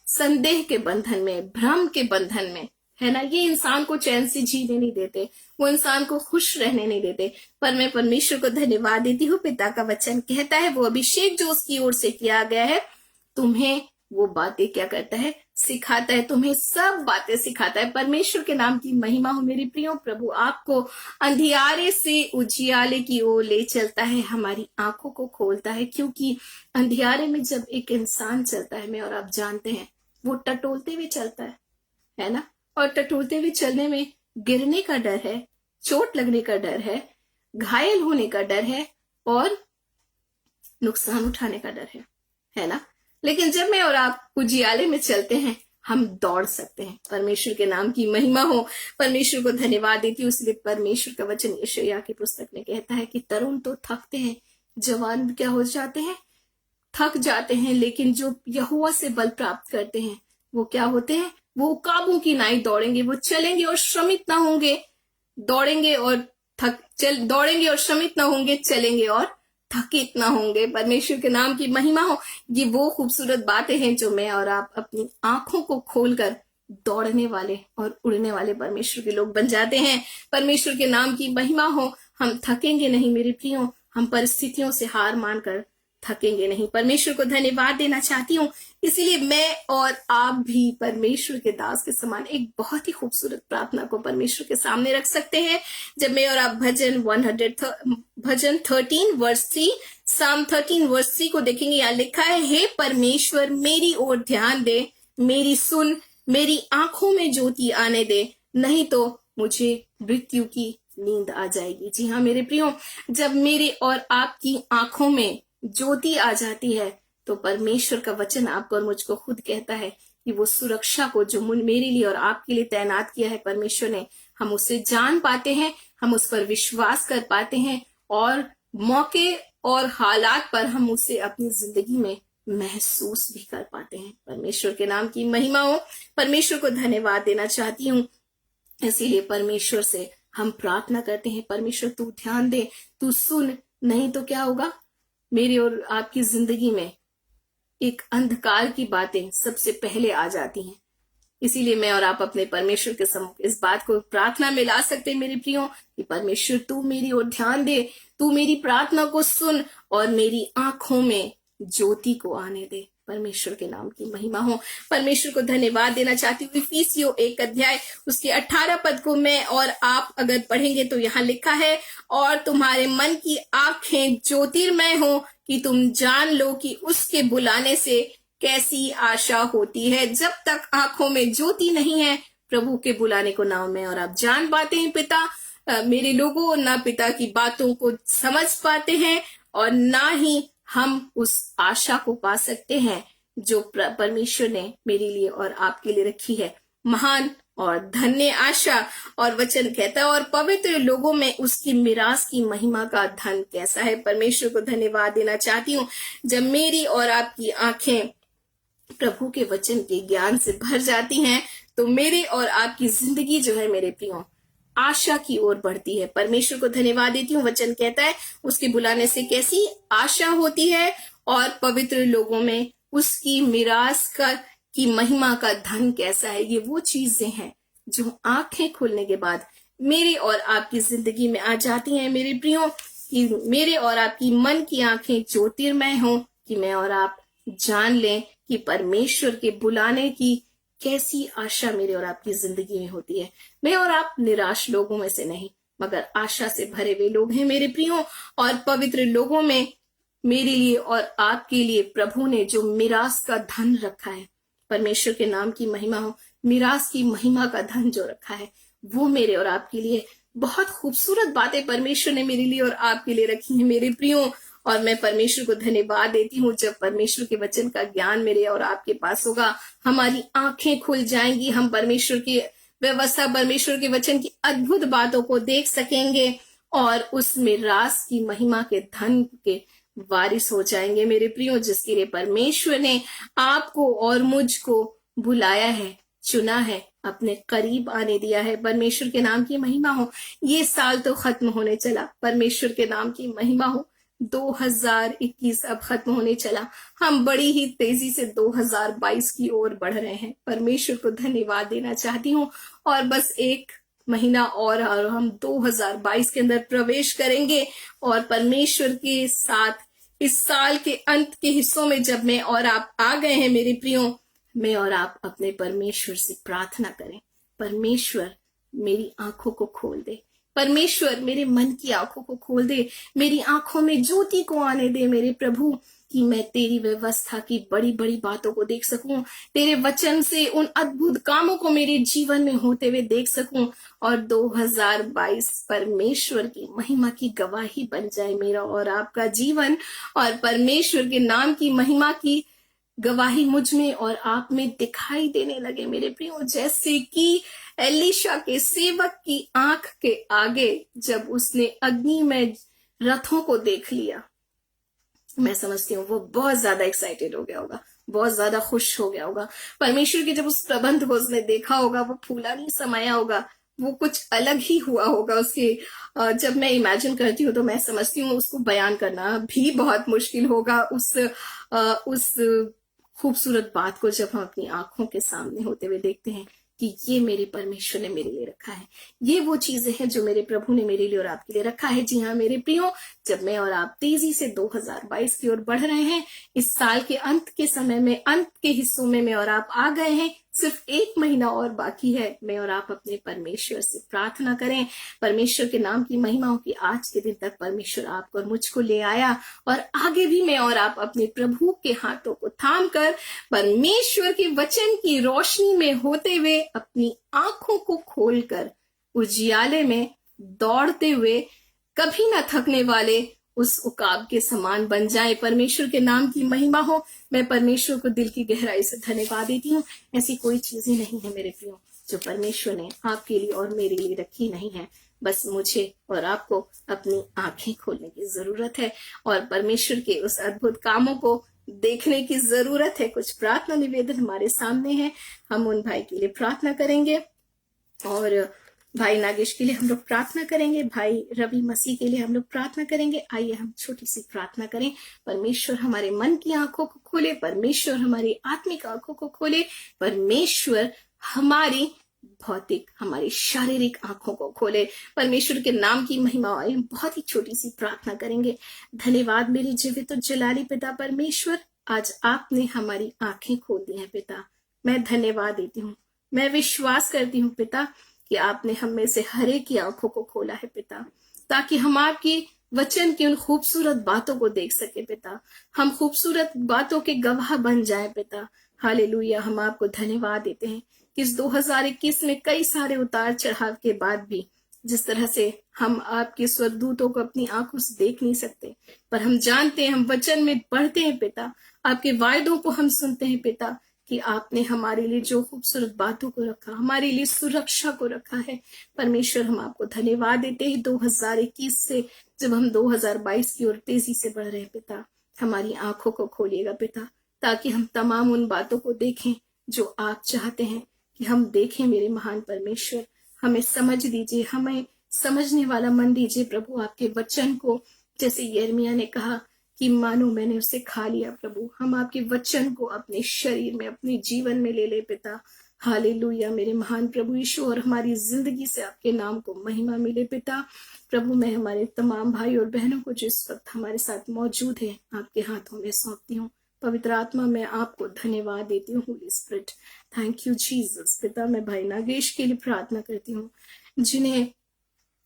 संदेह के बंधन में, भ्रम के बंधन में, है ना। ये इंसान को चैन से जीने नहीं देते, वो इंसान को खुश रहने नहीं देते। पर मैं परमेश्वर को धन्यवाद देती हूँ। पिता का वचन कहता है वो अभिषेक जो उसकी ओर से किया गया है तुम्हें वो बातें क्या करता है, सिखाता है, तुम्हें सब बातें सिखाता है। परमेश्वर के नाम की महिमा हो मेरे प्रियो। प्रभु आपको अंधियारे से उजियाले की ओर ले चलता है, हमारी आंखों को खोलता है, क्योंकि अंधियारे में जब एक इंसान चलता है, मैं और आप जानते हैं, वो टटोलते हुए चलता है ना। और टटोलते हुए चलने में गिरने का डर है, चोट लगने का डर है, घायल होने का डर है और नुकसान उठाने का डर है ना। लेकिन जब मैं और आप उजियाले में चलते हैं हम दौड़ सकते हैं। परमेश्वर के नाम की महिमा हो। परमेश्वर को धन्यवाद देती हूँ। इसलिए परमेश्वर का वचन यशायाह की पुस्तक में कहता है कि तरुण तो थकते हैं, जवान क्या हो जाते हैं, थक जाते हैं, लेकिन जो यहोवा से बल प्राप्त करते हैं वो क्या होते हैं, वो काबू की नाई दौड़ेंगे, वो चलेंगे और श्रमित ना होंगे, दौड़ेंगे और दौड़ेंगे और श्रमित ना होंगे, चलेंगे और थकित ना होंगे। परमेश्वर के नाम की महिमा हो। ये वो खूबसूरत बातें हैं जो मैं और आप अपनी आंखों को खोलकर दौड़ने वाले और उड़ने वाले परमेश्वर के लोग बन जाते हैं। परमेश्वर के नाम की महिमा हो। हम थकेंगे नहीं मेरे प्रियो, हम परिस्थितियों से हार मानकर थकेंगे नहीं। परमेश्वर को धन्यवाद देना चाहती हूँ। इसीलिए मैं और आप भी परमेश्वर के दास के समान एक बहुत ही खूबसूरत प्रार्थना को परमेश्वर के सामने रख सकते हैं। जब मैं और आप भजन 13 वर्स 3, साम 13 वर्स 3 को देखेंगे, यहाँ लिखा है, हे परमेश्वर मेरी ओर ध्यान दे, मेरी सुन, मेरी आंखों में ज्योति आने दे, नहीं तो मुझे मृत्यु की नींद आ जाएगी। जी हाँ मेरे प्रियो, जब मेरे और आपकी आंखों में ज्योति आ जाती है तो परमेश्वर का वचन आपको और मुझको खुद कहता है कि वो सुरक्षा को जो मेरे लिए और आपके लिए तैनात किया है परमेश्वर ने, हम उसे जान पाते हैं, हम उस पर विश्वास कर पाते हैं और मौके और हालात पर हम उसे अपनी जिंदगी में महसूस भी कर पाते हैं। परमेश्वर के नाम की महिमा हो। परमेश्वर को धन्यवाद देना चाहती हूँ। इसीलिए परमेश्वर से हम प्रार्थना करते हैं, परमेश्वर तू ध्यान दे, तू सुन, नहीं तो क्या होगा, मेरी और आपकी जिंदगी में एक अंधकार की बातें सबसे पहले आ जाती हैं। इसीलिए मैं और आप अपने परमेश्वर के सम्मुख इस बात को प्रार्थना में ला सकते हैं मेरे प्रियो, कि परमेश्वर तू मेरी ओर ध्यान दे, तू मेरी प्रार्थना को सुन और मेरी आंखों में ज्योति को आने दे। परमेश्वर के नाम की महिमा हो। परमेश्वर को धन्यवाद देना चाहती हूँ। इफिसियों 1 अध्याय उसके 18 पद को मैं और आप अगर पढ़ेंगे तो यहाँ लिखा है, और तुम्हारे मन की आंखें ज्योतिर्मय हो कि तुम जान लो कि उसके बुलाने से कैसी आशा होती है। जब तक आंखों में ज्योति नहीं है, प्रभु के बुलाने को ना मैं और आप जान पाते हैं पिता, मेरे लोगों, ना पिता की बातों को समझ पाते हैं और ना ही हम उस आशा को पा सकते हैं जो परमेश्वर ने मेरे लिए और आपके लिए रखी है। महान और धन्य आशा। और वचन कहता है, और पवित्र लोगों में उसकी मिरास की महिमा का धन कैसा है। परमेश्वर को धन्यवाद देना चाहती हूँ। जब मेरी और आपकी आंखें प्रभु के वचन के ज्ञान से भर जाती हैं, तो मेरे और आपकी जिंदगी जो है मेरे प्रियो, आशा की ओर बढ़ती है। परमेश्वर को धन्यवाद देती हूँ। वचन कहता है, उसके बुलाने से कैसी आशा होती है, और पवित्र लोगों में उसकी मिरास की महिमा का धन कैसा है। ये वो चीजें हैं जो आंखें खुलने के बाद मेरे और आपकी जिंदगी में आ जाती हैं मेरे प्रियो, कि मेरे और आपकी मन की आंखें ज्योतिर्मय हो, कि मैं और आप जान लें कि परमेश्वर के बुलाने की कैसी आशा मेरे और आपकी जिंदगी में होती है। मैं और आप निराश लोगों में से नहीं, मगर आशा से भरे हुए लोग हैं मेरे प्रियो। और पवित्र लोगों में मेरे लिए और आपके लिए प्रभु ने जो मिरास का धन रखा है, परमेश्वर के नाम की महिमा हो, मिरास की महिमा का धन जो रखा है, वो मेरे और आपके लिए बहुत खूबसूरत बातें परमेश्वर ने मेरे लिए और आपके लिए रखी है मेरे प्रियो। और मैं परमेश्वर को धन्यवाद देती हूँ। जब परमेश्वर के वचन का ज्ञान मेरे और आपके पास होगा, हमारी आंखें खुल जाएंगी, हम परमेश्वर की व्यवस्था, परमेश्वर के वचन की अद्भुत बातों को देख सकेंगे और उस मिरास की महिमा के धन के वारिस हो जाएंगे मेरे प्रियो, जिसके लिए परमेश्वर ने आपको और मुझको बुलाया है, चुना है, अपने करीब आने दिया है। परमेश्वर के नाम की महिमा हो। ये साल तो खत्म होने चला, परमेश्वर के नाम की महिमा हो। 2021 अब खत्म होने चला, हम बड़ी ही तेजी से 2022 की ओर बढ़ रहे हैं। परमेश्वर को धन्यवाद देना चाहती हूँ। और बस एक महीना और हम 2022 के अंदर प्रवेश करेंगे, और परमेश्वर के साथ इस साल के अंत के हिस्सों में जब मैं और आप आ गए हैं मेरे प्रियो, मैं और आप अपने परमेश्वर से प्रार्थना करें, परमेश्वर मेरी आंखों को खोल दे, परमेश्वर मेरे मन की आंखों को खोल दे, मेरी आंखों में ज्योति को आने दे मेरे प्रभु, कि मैं तेरी व्यवस्था की बड़ी बड़ी बातों को देख सकूं, तेरे वचन से उन अद्भुत कामों को मेरे जीवन में होते हुए देख सकूं, और 2022 परमेश्वर की महिमा की गवाही बन जाए मेरा और आपका जीवन, और परमेश्वर के नाम की महिमा की गवाही मुझ में और आप में दिखाई देने लगे मेरे प्रियो। जैसे कि एलीशा के सेवक की आंख के आगे जब उसने अग्नि में रथों को देख लिया, मैं समझती हूँ वो बहुत ज्यादा एक्साइटेड हो गया होगा, बहुत ज्यादा खुश हो गया होगा। परमेश्वर के जब उस प्रबंध को उसने देखा होगा, वो फूला नहीं समाया होगा, वो कुछ अलग ही हुआ होगा उसके। जब मैं इमेजिन करती हूँ तो मैं समझती हूँ उसको बयान करना भी बहुत मुश्किल होगा, उस खूबसूरत बात को जब हम अपनी आंखों के सामने होते हुए देखते हैं कि ये मेरे परमेश्वर ने मेरे लिए रखा है, ये वो चीजें हैं जो मेरे प्रभु ने मेरे लिए और आपके लिए रखा है। जी हाँ मेरे प्रियो, जब मैं और आप तेजी से 2022 की ओर बढ़ रहे हैं, इस साल के अंत के समय में, अंत के हिस्सों में मैं और आप आ गए हैं, सिर्फ 1 महीना और बाकी है। मैं और आप अपने परमेश्वर से प्रार्थना करें, परमेश्वर के नाम की महिमा हो कि आज के दिन तक परमेश्वर आपको और मुझको ले आया, और आगे भी मैं और आप अपने प्रभु के हाथों को थाम कर परमेश्वर के वचन की रोशनी में होते हुए अपनी आंखों को खोलकर उजियाले में दौड़ते हुए, कभी ना थकने वाले उस उकाब के समान बन जाए। परमेश्वर के नाम की महिमा हो। मैं परमेश्वर को दिल की गहराई से धन्यवाद देती हूँ। ऐसी कोई चीज ही नहीं है मेरे प्रियो जो परमेश्वर ने आपके लिए और मेरे लिए रखी नहीं है। बस मुझे और आपको अपनी आंखें खोलने की जरूरत है और परमेश्वर के उस अद्भुत कामों को देखने की जरूरत है। कुछ प्रार्थना निवेदन हमारे सामने है, हम उन भाई के लिए प्रार्थना करेंगे और भाई नागेश के लिए हम लोग प्रार्थना करेंगे, भाई रवि मसीह के लिए हम लोग प्रार्थना करेंगे। आइए हम छोटी सी प्रार्थना करें। परमेश्वर हमारे मन की आंखों को खोले, परमेश्वर हमारी आत्मिक आंखों को खोले, परमेश्वर हमारी भौतिक हमारी शारीरिक आंखों को खोले। परमेश्वर के नाम की महिमा। बहुत ही छोटी सी प्रार्थना करेंगे। धन्यवाद मेरे जीवित और जलाली पिता परमेश्वर, आज आपने हमारी आंखें खोल दी हैं पिता। मैं धन्यवाद देती हूँ, मैं विश्वास करती हूँ पिता कि आपने हम में से हर एक की आंखों को खोला है पिता, ताकि हम आपकी वचन की उन खूबसूरत बातों को देख सके पिता। हम खूबसूरत बातों के गवाह बन जाए पिता। हालेलुया। हम आपको धन्यवाद देते हैं कि इस 2021 में कई सारे उतार चढ़ाव के बाद भी जिस तरह से हम आपके स्वर्गदूतों को अपनी आंखों से देख नहीं सकते, पर हम जानते हैं, हम वचन में पढ़ते हैं पिता, आपके वायदों को हम सुनते हैं पिता कि आपने हमारे लिए जो खूबसूरत बातों को रखा, हमारे लिए सुरक्षा को रखा है। परमेश्वर हम आपको धन्यवाद देते हैं। 2021 से जब हम 2022 की ओर तेजी से बढ़ रहे हैं पिता, हमारी आंखों को खोलिएगा पिता, ताकि हम तमाम उन बातों को देखें जो आप चाहते हैं कि हम देखें। मेरे महान परमेश्वर, हमें समझ दीजिए, हमें समझने वाला मन दीजिए प्रभु। आपके वचन को जैसे यिर्मयाह ने कहा कि मानो मैंने उसे खा लिया प्रभु, हम आपके वचन को अपने शरीर में, अपने जीवन में ले ले पिता। हालेलुया मेरे महान प्रभु यीशु, और हमारी जिंदगी से आपके नाम को महिमा मिले पिता। प्रभु मैं हमारे तमाम भाई और बहनों को जो इस वक्त हमारे साथ मौजूद है आपके हाथों में सौंपती हूँ। पवित्र आत्मा मैं आपको धन्यवाद देती हूँ। Holi spirit, thank you Jesus. पिता मैं भाई नागेश के लिए प्रार्थना करती हूँ जिन्हें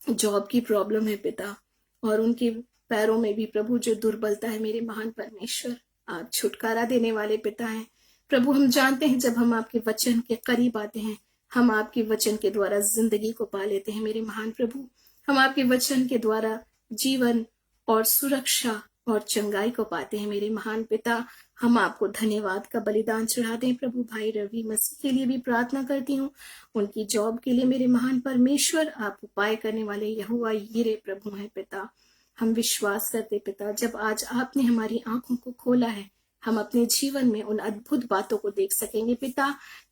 जॉब की प्रॉब्लम है पिता, और उनके पैरों में भी प्रभु जो दुर्बलता है, मेरे महान परमेश्वर आप छुटकारा देने वाले पिता हैं प्रभु। हम जानते हैं जब हम आपके वचन के करीब आते हैं, हम आपके वचन के द्वारा जिंदगी को पा लेते हैं मेरे महान प्रभु। हम आपके वचन के द्वारा जीवन और सुरक्षा और चंगाई को पाते हैं मेरे महान पिता। हम आपको धन्यवाद का बलिदान चढ़ा दें प्रभु। भाई रवि मसीह के लिए भी प्रार्थना करती हूँ, उनकी जॉब के लिए मेरे महान परमेश्वर आप उपाय करने वाले यहोवा यिरे प्रभु हैं पिता। हम विश्वास करते पिता, जब आज आपने हमारी आंखों को खोला है, हम अपने जीवन में उन अद्भुत बातों को देख सकेंगे पिता।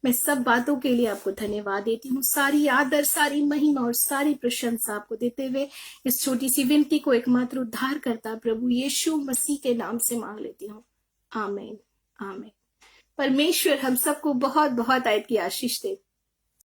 मैं सब बातों के लिए आपको धन्यवाद देती हूँ। सारी आदर, सारी महिमा और सारी प्रशंसा आपको देते हुए इस छोटी सी विनती को एकमात्र उद्धार करता प्रभु यीशु मसीह के नाम से मांग लेती हूँ। आमीन, आमीन। परमेश्वर हम सबको बहुत बहुत आयत की आशीष दे।